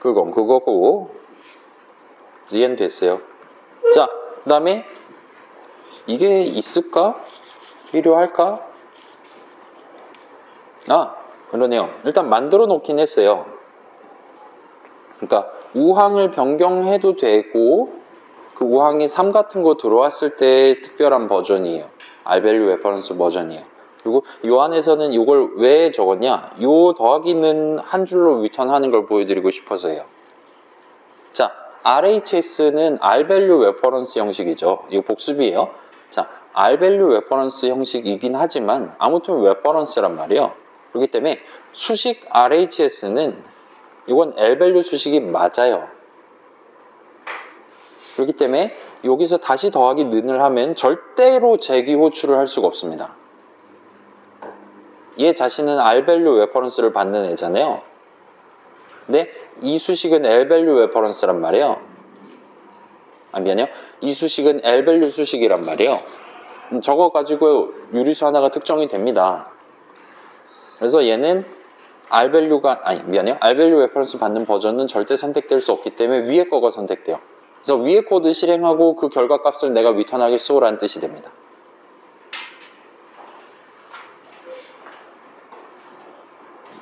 그건 그거고 이해는 됐어요. 자, 그 다음에 이게 있을까? 필요할까? 그러네요. 일단 만들어 놓긴 했어요. 그러니까 우항을 변경해도 되고 그 우항이 3 같은 거 들어왔을 때 특별한 버전이에요. R밸류 레퍼런스 버전이에요. 그리고 이 안에서는 이걸 왜 적었냐? 요 더하기는 한 줄로 리턴하는 걸 보여드리고 싶어서요. 자, RHS는 R밸류 레퍼런스 형식이죠. 이거 복습이에요. 자, R밸류 레퍼런스 형식이긴 하지만 아무튼 레퍼런스란 말이에요. 그렇기 때문에 수식 RHS는 이건 L밸류 수식이 맞아요. 그렇기 때문에 여기서 다시 더하기 는을 하면 절대로 재기 호출을 할 수가 없습니다. 얘 자신은 R밸류 레퍼런스를 받는 애잖아요. 근데 이 수식은 L밸류 레퍼런스란 말이에요. 미안해요. 이 수식은 L밸류 수식이란 말이에요. 저거 가지고 유리수 하나가 특정이 됩니다. 그래서 얘는 R밸류 레퍼런스 받는 버전은 절대 선택될 수 없기 때문에 위에 거가 선택돼요. 그래서 위에 코드 실행하고 그 결과값을 내가 리턴하겠소 라는 뜻이 됩니다.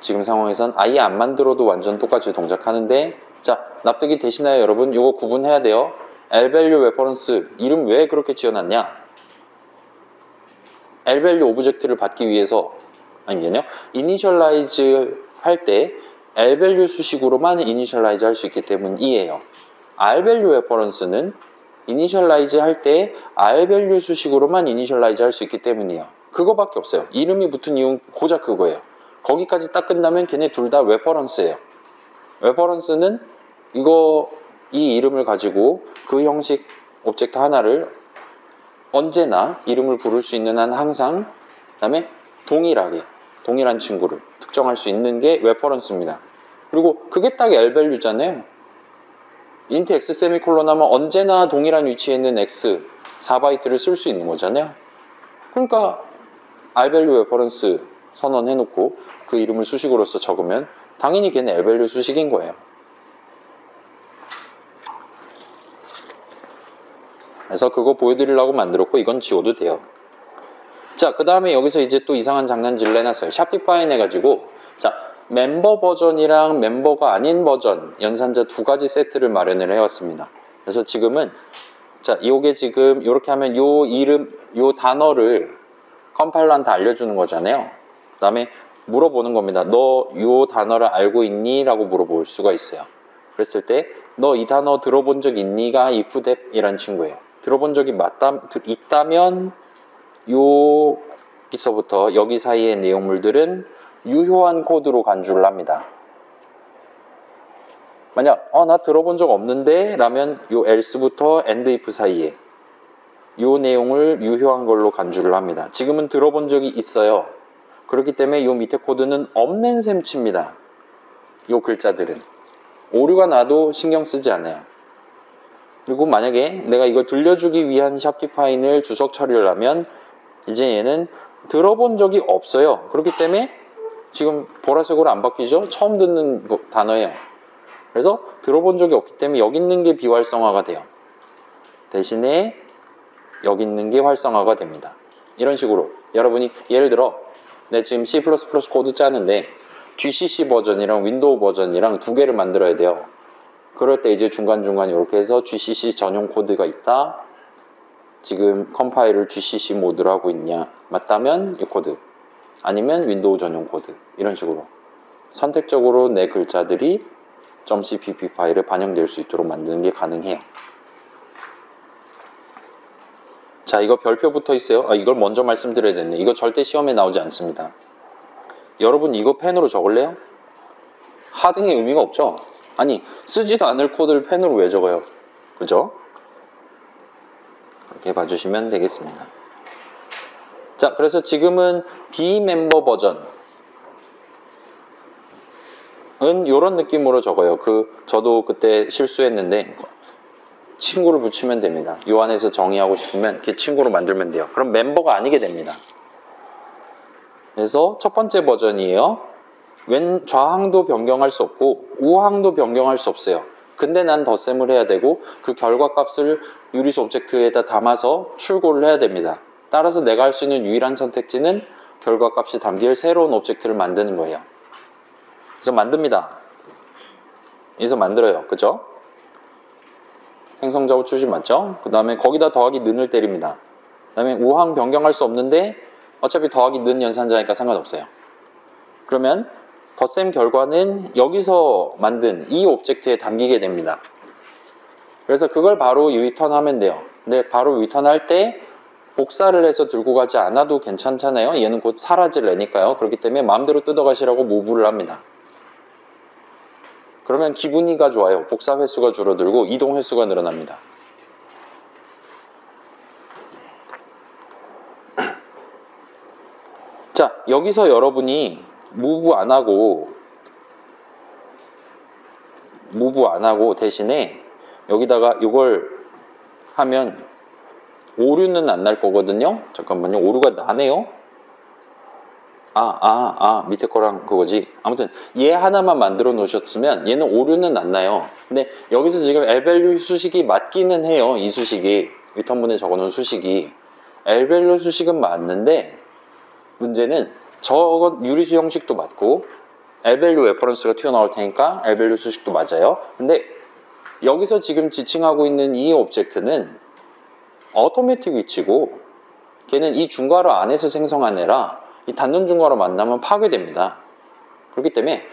지금 상황에선 아예 안 만들어도 완전 똑같이 동작하는데 자, 납득이 되시나요 여러분? 이거 구분해야 돼요. L밸류 레퍼런스 이름 왜 그렇게 지어놨냐? L밸류 오브젝트를 받기 위해서 이니셜라이즈 할 때 L밸류 수식으로만 이니셜라이즈 할 수 있기 때문이에요. R밸류 레퍼런스는 이니셜라이즈 할 때 R밸류 수식으로만 이니셜라이즈 할 수 있기 때문이에요. 그거밖에 없어요. 이름이 붙은 이유는 고작 그거예요. 거기까지 딱 끝나면 걔네 둘 다 레퍼런스예요. 레퍼런스는 이 이름을 가지고 그 형식 오브젝트 하나를 언제나 이름을 부를 수 있는 한 항상 그 다음에 동일한 친구를 특정할 수 있는 게 레퍼런스입니다. 그리고 그게 딱 L밸류잖아요. int x 세미콜론 하면 언제나 동일한 위치에 있는 x 4바이트를 쓸 수 있는 거잖아요. 그러니까 R밸류 레퍼런스 선언해놓고 그 이름을 수식으로서 적으면 당연히 걔는 L밸류 수식인 거예요. 그래서 그거 보여드리려고 만들었고 이건 지워도 돼요. 자, 그 다음에 여기서 이제 또 이상한 장난질을 해놨어요. 샵 디파인 해가지고, 자, 멤버 버전이랑 멤버가 아닌 버전, 연산자 두 가지 세트를 마련을 해왔습니다. 그래서 지금은, 자, 요게 지금, 요렇게 하면 요 이름, 요 단어를 컴파일러한테 알려주는 거잖아요. 그 다음에 물어보는 겁니다. 너 요 단어를 알고 있니? 라고 물어볼 수가 있어요. 그랬을 때, 너 이 단어 들어본 적 있니?가 if that 이란 친구예요. 들어본 적이 있다면, 여기서부터 여기 사이의 내용물들은 유효한 코드로 간주를 합니다. 만약 나 들어본 적 없는데 라면 요 else부터 and if 사이에 요 내용을 유효한 걸로 간주를 합니다. 지금은 들어본 적이 있어요. 그렇기 때문에 요 밑에 코드는 없는 셈 칩니다. 요 글자들은 오류가 나도 신경 쓰지 않아요. 그리고 만약에 내가 이걸 들려주기 위한 샵디파인을 주석 처리를 하면 이제 얘는 들어본 적이 없어요. 그렇기 때문에 지금 보라색으로 안 바뀌죠? 처음 듣는 단어예요. 그래서 들어본 적이 없기 때문에 여기 있는 게 비활성화가 돼요. 대신에 여기 있는 게 활성화가 됩니다. 이런 식으로 여러분이 예를 들어 내가 지금 C++ 코드 짜는데 GCC 버전이랑 윈도우 버전이랑 두 개를 만들어야 돼요. 그럴 때 이제 중간중간 이렇게 해서 GCC 전용 코드가 있다. 지금 컴파일을 GCC 모드로 하고 있냐? 맞다면 이 코드. 아니면 윈도우 전용 코드. 이런 식으로 선택적으로 내 글자들이 .cpp 파일에 반영될 수 있도록 만드는 게 가능해요. 자, 이거 별표 붙어 있어요. 이걸 먼저 말씀드려야 됐네. 이거 절대 시험에 나오지 않습니다. 여러분 이거 펜으로 적을래요? 하등의 의미가 없죠? 아니, 쓰지도 않을 코드를 펜으로 왜 적어요? 그죠? 이렇게 봐주시면 되겠습니다. 자, 그래서 지금은 비멤버 버전은 이런 느낌으로 적어요. 저도 그때 실수했는데 친구를 붙이면 됩니다. 요 안에서 정의하고 싶으면 이렇게 친구로 만들면 돼요. 그럼 멤버가 아니게 됩니다. 그래서 첫 번째 버전이에요. 왼 좌항도 변경할 수 없고 우항도 변경할 수 없어요. 근데 난 덧셈을 해야 되고 그 결과값을 유리수 오브젝트에다 담아서 출고를 해야 됩니다. 따라서 내가 할 수 있는 유일한 선택지는 결과값이 담길 새로운 오브젝트를 만드는 거예요. 그래서 만듭니다. 여기서 만들어요. 그죠? 생성자고 출시 맞죠? 그 다음에 거기다 더하기 는을 때립니다. 그 다음에 우항 변경할 수 없는데 어차피 더하기 는 연산자니까 상관없어요. 그러면 덧셈 결과는 여기서 만든 이 오브젝트에 담기게 됩니다. 그래서 그걸 바로 리턴하면 돼요. 근데 바로 리턴할 때 복사를 해서 들고 가지 않아도 괜찮잖아요. 얘는 곧 사라질 애니까요. 그렇기 때문에 마음대로 뜯어가시라고 무브를 합니다. 그러면 기분이가 좋아요. 복사 횟수가 줄어들고 이동 횟수가 늘어납니다. 자, 여기서 여러분이 무브 안 하고 대신에 여기다가 이걸 하면 오류는 안 날 거거든요. 잠깐만요. 오류가 나네요. 밑에 거랑 그거지. 아무튼 얘 하나만 만들어 놓으셨으면 얘는 오류는 안 나요. 근데 여기서 지금 L밸류 수식이 맞기는 해요. 이 수식이 리턴문에 적어놓은 수식이 L밸류 수식은 맞는데 문제는 저건 유리수 형식도 맞고 L밸류 레퍼런스가 튀어나올 테니까 L밸류 수식도 맞아요. 근데 여기서 지금 지칭하고 있는 이 오브젝트는 어토매틱 위치고 걔는 이 중괄호 안에서 생성한 애라 이 닫는 중괄호 만나면 파괴됩니다. 그렇기 때문에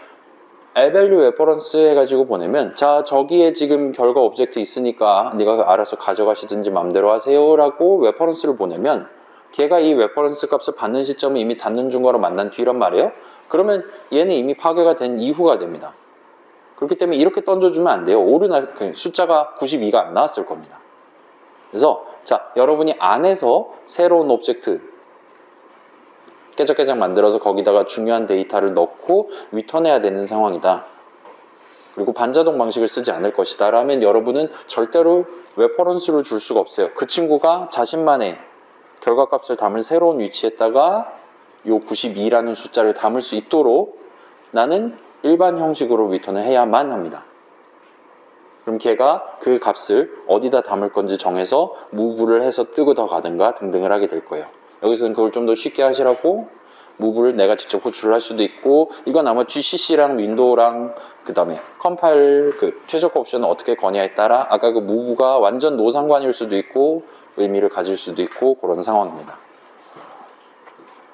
L밸류 레퍼런스 해가지고 보내면 자, 저기에 지금 결과 오브젝트 있으니까 네가 알아서 가져가시든지 맘대로 하세요 라고 레퍼런스를 보내면 걔가 이 레퍼런스 값을 받는 시점은 이미 닫는 중괄호 만난 뒤란 말이에요. 그러면 얘는 이미 파괴가 된 이후가 됩니다. 그렇기 때문에 이렇게 던져주면 안 돼요. 숫자가 92가 안 나왔을 겁니다. 그래서 자, 여러분이 안에서 새로운 오브젝트 깨작깨작 만들어서 거기다가 중요한 데이터를 넣고 리턴해야 되는 상황이다. 그리고 반자동 방식을 쓰지 않을 것이다 라면 여러분은 절대로 레퍼런스를 줄 수가 없어요. 그 친구가 자신만의 결과값을 담을 새로운 위치에다가 요 92라는 숫자를 담을 수 있도록 나는 일반 형식으로 리턴을 해야만 합니다. 그럼 걔가 그 값을 어디다 담을 건지 정해서 무브를 해서 뜨고 더 가든가 등등을 하게 될 거예요. 여기서는 그걸 좀 더 쉽게 하시라고 무브를 내가 직접 호출을 할 수도 있고, 이건 아마 GCC랑 윈도우랑 그 다음에 컴파일 그 최저가 옵션을 어떻게 거냐에 따라 아까 그 무브가 완전 노상관일 수도 있고 의미를 가질 수도 있고 그런 상황입니다.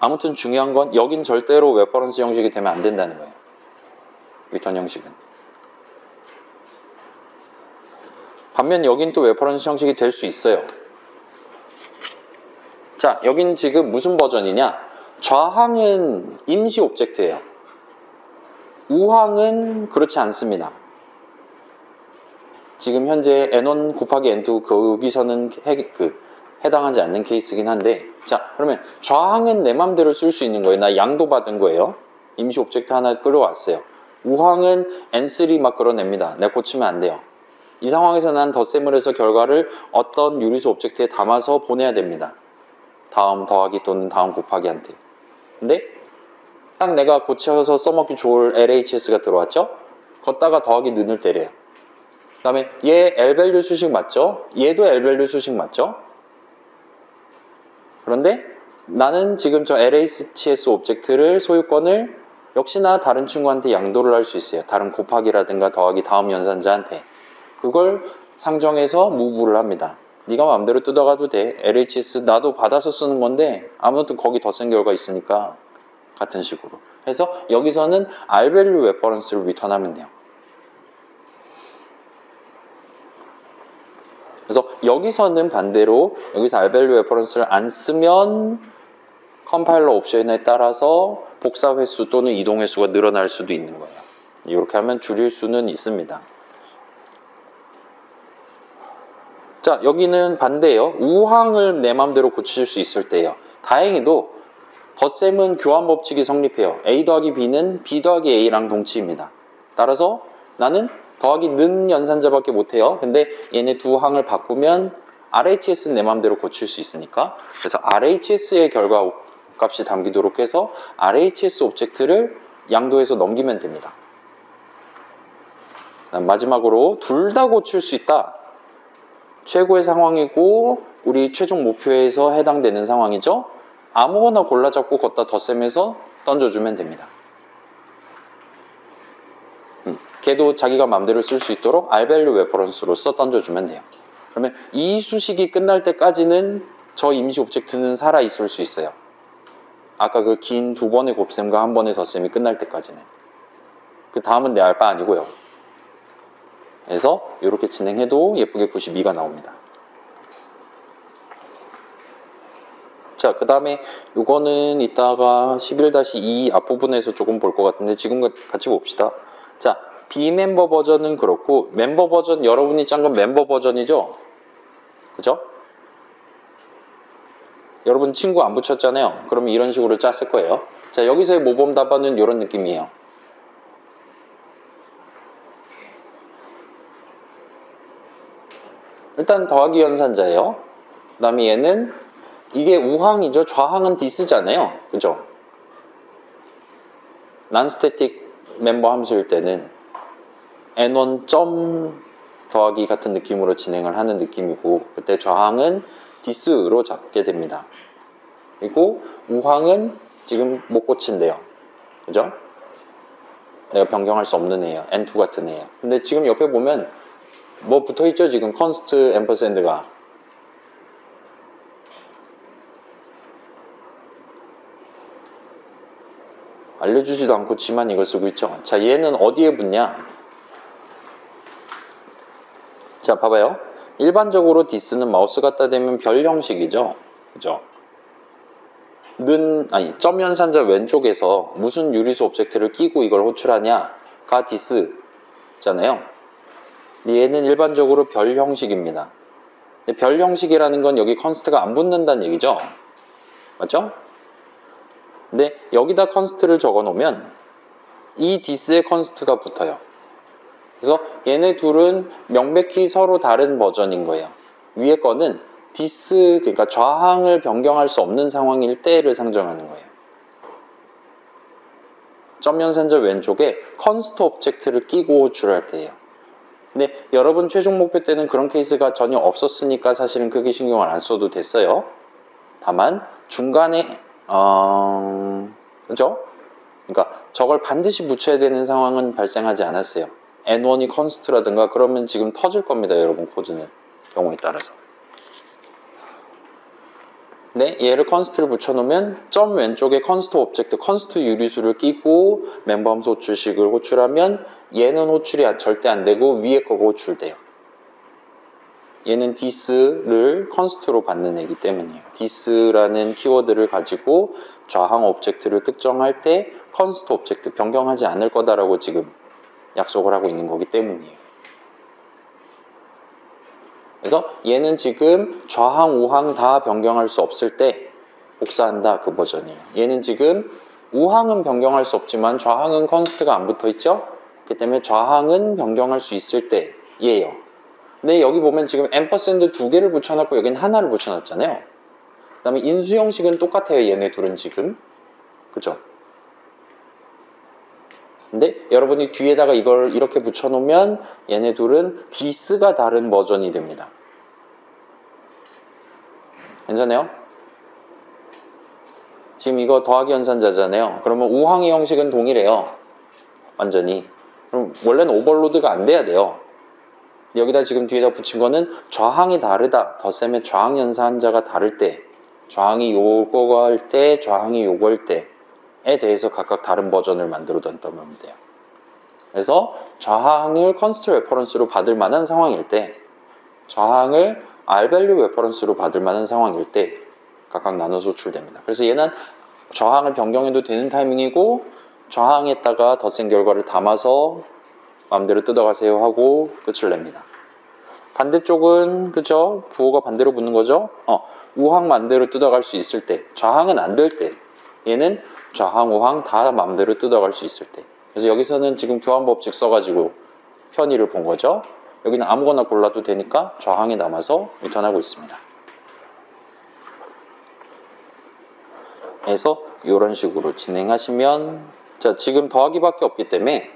아무튼 중요한 건 여긴 절대로 레퍼런스 형식이 되면 안 된다는 거예요. 리턴 형식은. 반면 여긴 또 레퍼런스 형식이 될 수 있어요. 자, 여긴 지금 무슨 버전이냐? 좌항은 임시 오브젝트예요. 우항은 그렇지 않습니다. 지금 현재 n1 곱하기 n2 거기서는 해당하지 않는 케이스긴 한데, 자, 그러면 좌항은 내 맘대로 쓸 수 있는 거예요. 나 양도 받은 거예요. 임시 오브젝트 하나 끌어왔어요. 우항은 n3 막 끌어냅니다. 내가 고치면 안 돼요. 이 상황에서 난 덧셈을 해서 결과를 어떤 유리수 오브젝트에 담아서 보내야 됩니다. 다음 더하기 또는 다음 곱하기한테. 근데 딱 내가 고쳐서 써먹기 좋을 LHS가 들어왔죠? 걷다가 더하기 는을 때려요. 그 다음에 얘 L밸류 수식 맞죠? 얘도 L밸류 수식 맞죠? 그런데 나는 지금 저 LHS 오브젝트를 소유권을 역시나 다른 친구한테 양도를 할 수 있어요. 다른 곱하기라든가 더하기 다음 연산자한테. 그걸 상정해서 무브를 합니다. 네가 마음대로 뜯어가도 돼. LHS 나도 받아서 쓰는 건데 아무튼 거기 덧셈 결과 있으니까 같은 식으로. 그래서 여기서는 R밸류 레퍼런스를 리턴하면 돼요. 그래서 여기서는 반대로 여기서 R밸류 레퍼런스를 안 쓰면 컴파일러 옵션에 따라서 복사 횟수 또는 이동 횟수가 늘어날 수도 있는 거예요. 이렇게 하면 줄일 수는 있습니다. 자, 여기는 반대예요. 우항을 내 맘대로 고칠 수 있을 때예요. 다행히도 덧셈은 교환 법칙이 성립해요. A 더하기 B는 B 더하기 A랑 동치입니다. 따라서 나는 더하기 는 연산자밖에 못해요. 근데 얘네 두 항을 바꾸면 RHS는 내 맘대로 고칠 수 있으니까, 그래서 RHS의 결과 값이 담기도록 해서 RHS 오브젝트를 양도해서 넘기면 됩니다. 마지막으로 둘 다 고칠 수 있다. 최고의 상황이고 우리 최종 목표에서 해당되는 상황이죠. 아무거나 골라잡고 걷다 덧셈해서 던져주면 됩니다. 걔도 자기가 마음대로 쓸 수 있도록 R밸류 레퍼런스로서 던져주면 돼요. 그러면 이 수식이 끝날 때까지는 저 임시 오브젝트는 살아있을 수 있어요. 아까 그 긴 두 번의 곱셈과 한 번의 덧셈이 끝날 때까지는. 그 다음은 내 알바 아니고요. 그래서 이렇게 진행해도 예쁘게 92가 나옵니다. 자, 그 다음에 이거는 이따가 11-2 앞부분에서 조금 볼 것 같은데 지금 같이 봅시다. 자, 비멤버 버전은 그렇고 멤버 버전, 여러분이 짠 건 멤버 버전이죠? 그죠? 여러분 친구 안 붙였잖아요. 그러면 이런 식으로 짰을 거예요. 자, 여기서의 모범 답안은 이런 느낌이에요. 일단 더하기 연산자예요. 그 다음에 얘는 이게 우항이죠. 좌항은 디스잖아요. 그죠? 난스태틱 멤버 함수일 때는 n1 점 더하기 같은 느낌으로 진행을 하는 느낌이고, 그때 좌항은 디스로 잡게 됩니다. 그리고 우항은 지금 못 고친대요. 그죠? 내가 변경할 수 없는 애예요. n2 같은 애예요. 근데 지금 옆에 보면 뭐 붙어있죠? 지금 const 앰퍼샌드가. 알려주지도 않고 지만 이걸 쓰고 있죠. 자, 얘는 어디에 붙냐? 자, 봐봐요. 일반적으로 디스는 마우스 갖다 대면 별 형식이죠. 그죠? 점 연산자 왼쪽에서 무슨 유리수 오브젝트를 끼고 이걸 호출하냐가 디스잖아요. 얘는 일반적으로 별 형식입니다. 근데 별 형식이라는 건 여기 컨스트가 안 붙는다는 얘기죠. 맞죠? 근데 여기다 컨스트를 적어 놓으면 이 디스의 컨스트가 붙어요. 그래서 얘네 둘은 명백히 서로 다른 버전인 거예요. 위에 거는 디스, 그러니까 좌항을 변경할 수 없는 상황일 때를 상정하는 거예요. 점 연산자 왼쪽에 컨스트 오브젝트를 끼고 호출할 때예요. 근데 여러분 최종 목표 때는 그런 케이스가 전혀 없었으니까 사실은 크게 신경을 안 써도 됐어요. 다만 중간에 그죠? 그러니까 저걸 반드시 붙여야 되는 상황은 발생하지 않았어요. N1이 const라든가 그러면 지금 터질 겁니다. 여러분 코드는 경우에 따라서. 네, 얘를 const를 붙여놓으면 점 왼쪽에 const 오브젝트, const 유리수를 끼고 멤버 함수 호출식을 호출하면 얘는 호출이 절대 안 되고 위에 거가 호출돼요. 얘는 this를 const로 받는 애기 때문이에요. this라는 키워드를 가지고 좌항 오브젝트를 특정할 때 const 오브젝트 변경하지 않을 거다라고 지금 약속을 하고 있는 거기 때문이에요. 그래서 얘는 지금 좌항, 우항 다 변경할 수 없을 때 복사한다 그 버전이에요. 얘는 지금 우항은 변경할 수 없지만 좌항은 const가 안 붙어 있죠? 그렇기 때문에 좌항은 변경할 수 있을 때 얘예요. 근데 여기 보면 지금 앰퍼샌드 두 개를 붙여놨고 여긴 하나를 붙여놨잖아요. 그 다음에 인수 형식은 똑같아요. 얘네 둘은 지금. 그죠? 근데 여러분이 뒤에다가 이걸 이렇게 붙여놓으면 얘네 둘은 this가 다른 버전이 됩니다. 괜찮아요? 지금 이거 더하기 연산자잖아요. 그러면 우항의 형식은 동일해요. 완전히. 그럼 원래는 오버로드가 안 돼야 돼요. 여기다 지금 뒤에다 붙인 거는 좌항이 다르다. 덧셈의 좌항 연산자가 다를 때, 좌항이 요거 할 때, 좌항이 요거 할 때에 대해서 각각 다른 버전을 만들어 둔다면 돼요. 그래서 좌항을 컨스트 레퍼런스로 받을 만한 상황일 때, 좌항을 R밸류 레퍼런스로 받을 만한 상황일 때 각각 나눠서 호출됩니다. 그래서 얘는 좌항을 변경해도 되는 타이밍이고 좌항에다가 덧셈 결과를 담아서 마음대로 뜯어가세요 하고 끝을 냅니다. 반대쪽은 그죠? 부호가 반대로 붙는 거죠? 우항 마음대로 뜯어갈 수 있을 때, 좌항은 안 될 때, 얘는 좌항, 우항 다 마음대로 뜯어갈 수 있을 때. 그래서 여기서는 지금 교환법칙 써가지고 편의를 본 거죠. 여기는 아무거나 골라도 되니까 좌항에 남아서 리턴하고 있습니다. 그래서 이런 식으로 진행하시면, 자 지금 더하기밖에 없기 때문에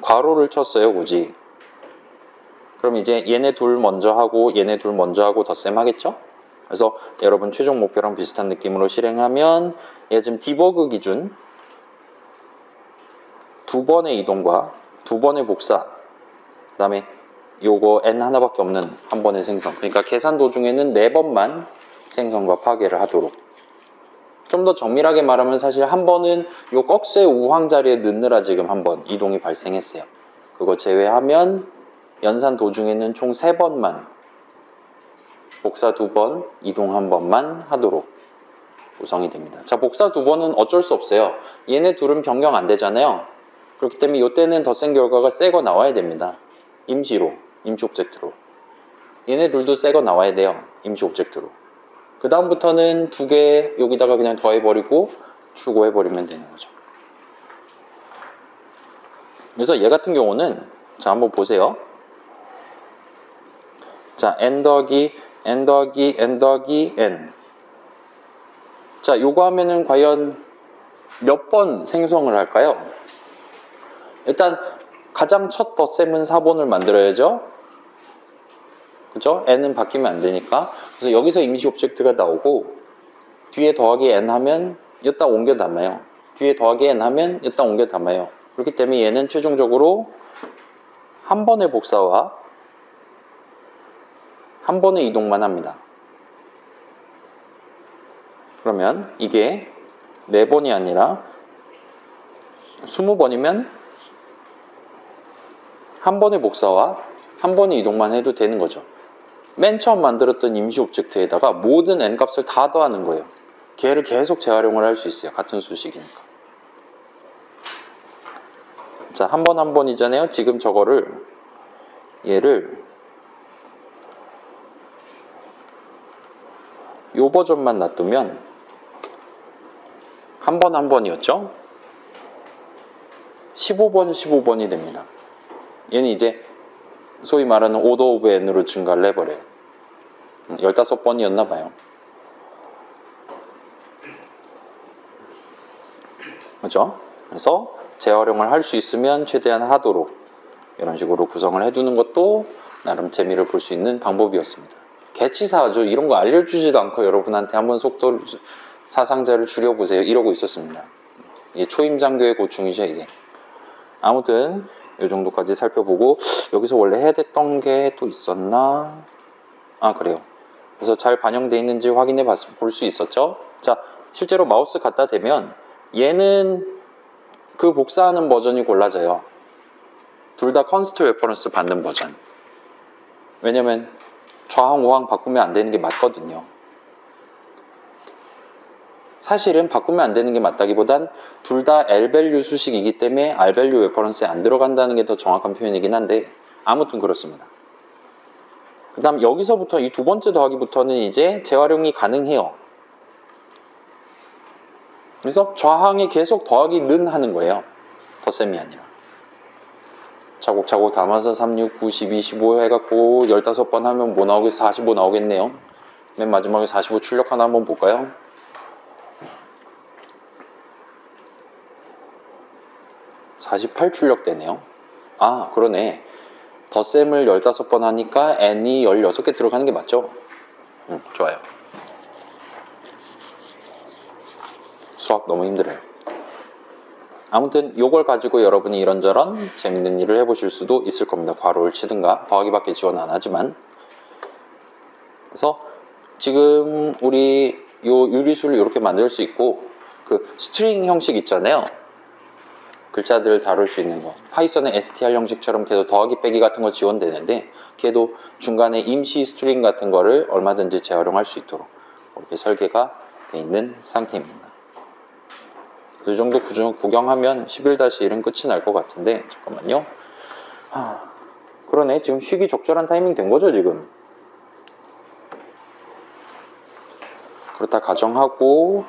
괄호를 쳤어요 굳이. 그럼 이제 얘네 둘 먼저 하고 얘네 둘 먼저 하고 덧셈 하겠죠? 그래서 여러분 최종 목표랑 비슷한 느낌으로 실행하면 얘 지금 디버그 기준 두 번의 이동과 두 번의 복사, 그 다음에 요거 n 하나밖에 없는 한 번의 생성, 그러니까 계산 도중에는 4번만 생성과 파괴를 하도록. 좀 더 정밀하게 말하면 사실 한 번은 요 꺽쇠 우항 자리에 넣느라 지금 한 번 이동이 발생했어요. 그거 제외하면 연산 도중에는 총 3번만, 복사 2번, 이동 1번만 하도록 구성이 됩니다. 자, 복사 2번은 어쩔 수 없어요. 얘네 둘은 변경 안 되잖아요. 그렇기 때문에 이때는 덧셈 결과가 새 거 나와야 됩니다. 임시로, 임시 오브젝트로. 얘네 둘도 새 거 나와야 돼요. 임시 오브젝트로. 그 다음부터는 2개 여기다가 그냥 더해버리고 출고해버리면 되는 거죠. 그래서 얘 같은 경우는 자 한번 보세요. 자 n 더하기 n 더하기 n 더하기 n. 자 요거 하면은 과연 몇 번 생성을 할까요? 일단 가장 첫 덧셈은 4번을 만들어야죠. 그죠? n은 바뀌면 안 되니까. 그래서 여기서 임시 오브젝트가 나오고 뒤에 더하기 n 하면 여기다 옮겨 담아요. 뒤에 더하기 n 하면 여기다 옮겨 담아요. 그렇기 때문에 얘는 최종적으로 한 번의 복사와 한 번의 이동만 합니다. 그러면 이게 4번이 아니라 20번이면 한 번의 복사와 한 번의 이동만 해도 되는 거죠. 맨 처음 만들었던 임시 오브젝트에다가 모든 n 값을 다 더하는 거예요. 걔를 계속 재활용을 할 수 있어요. 같은 수식이니까. 자, 한 번 한 번이잖아요. 지금 저거를 얘를 요 버전만 놔두면 한 번 한 번이었죠? 15번 15번이 됩니다. 얘는 이제 소위 말하는 오더 오브 n으로 증가를 해버려요. 15번이었나 봐요. 그죠? 그래서 재활용을 할 수 있으면 최대한 하도록 이런 식으로 구성을 해두는 것도 나름 재미를 볼 수 있는 방법이었습니다. 개치사하죠. 이런 거 알려주지도 않고 여러분한테 한번 속도를 사상자를 줄여보세요. 이러고 있었습니다. 이게 초임장교의 고충이죠, 이게. 아무튼 이 정도까지 살펴보고, 여기서 원래 해야 됐던 게 또 있었나? 아, 그래요. 그래서 잘 반영되어 있는지 확인해 볼 수 있었죠. 자, 실제로 마우스 갖다 대면 얘는 그 복사하는 버전이 골라져요. 둘 다 컨스트 레퍼런스 받는 버전. 왜냐면 좌항 우항 바꾸면 안 되는 게 맞거든요. 사실은 바꾸면 안 되는 게 맞다기보단 둘 다 L밸류 수식이기 때문에 R밸류 레퍼런스에 안 들어간다는 게 더 정확한 표현이긴 한데, 아무튼 그렇습니다. 그 다음 여기서부터 이 두 번째 더하기부터는 이제 재활용이 가능해요. 그래서 좌항에 계속 더하기 는 하는 거예요. 덧셈이 아니라. 차곡차곡 담아서 3, 6, 9, 12, 15 해갖고 15번 하면 뭐 나오겠어? 45 나오겠네요. 맨 마지막에 45 출력 하나 한번 볼까요? 48 출력되네요. 아, 그러네. 덧셈을 15번 하니까 n이 16개 들어가는 게 맞죠? 좋아요. 수학 너무 힘들어요. 아무튼 요걸 가지고 여러분이 이런저런 재밌는 일을 해보실 수도 있을 겁니다. 괄호를 치든가, 더하기밖에 지원 안 하지만. 그래서 지금 우리 요 유리수를 이렇게 만들 수 있고, 그 스트링 형식 있잖아요. 글자들을 다룰 수 있는 거. 파이썬의 str 형식처럼 걔도 더하기 빼기 같은 거 지원되는데, 걔도 중간에 임시 스트링 같은 거를 얼마든지 재활용할 수 있도록 이렇게 설계가 돼 있는 상태입니다. 이 정도 구경하면 11-1은 끝이 날 것 같은데, 잠깐만요. 그러네. 지금 쉬기 적절한 타이밍 된 거죠, 지금. 그렇다 가정하고,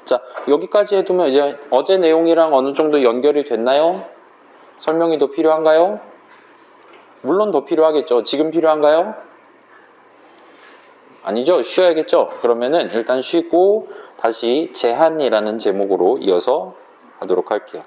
자, 여기까지 해두면 이제 어제 내용이랑 어느 정도 연결이 됐나요? 설명이 더 필요한가요? 물론 더 필요하겠죠. 지금 필요한가요? 아니죠. 쉬어야겠죠. 그러면은 일단 쉬고 다시 제한이라는 제목으로 이어서 하도록 할게요.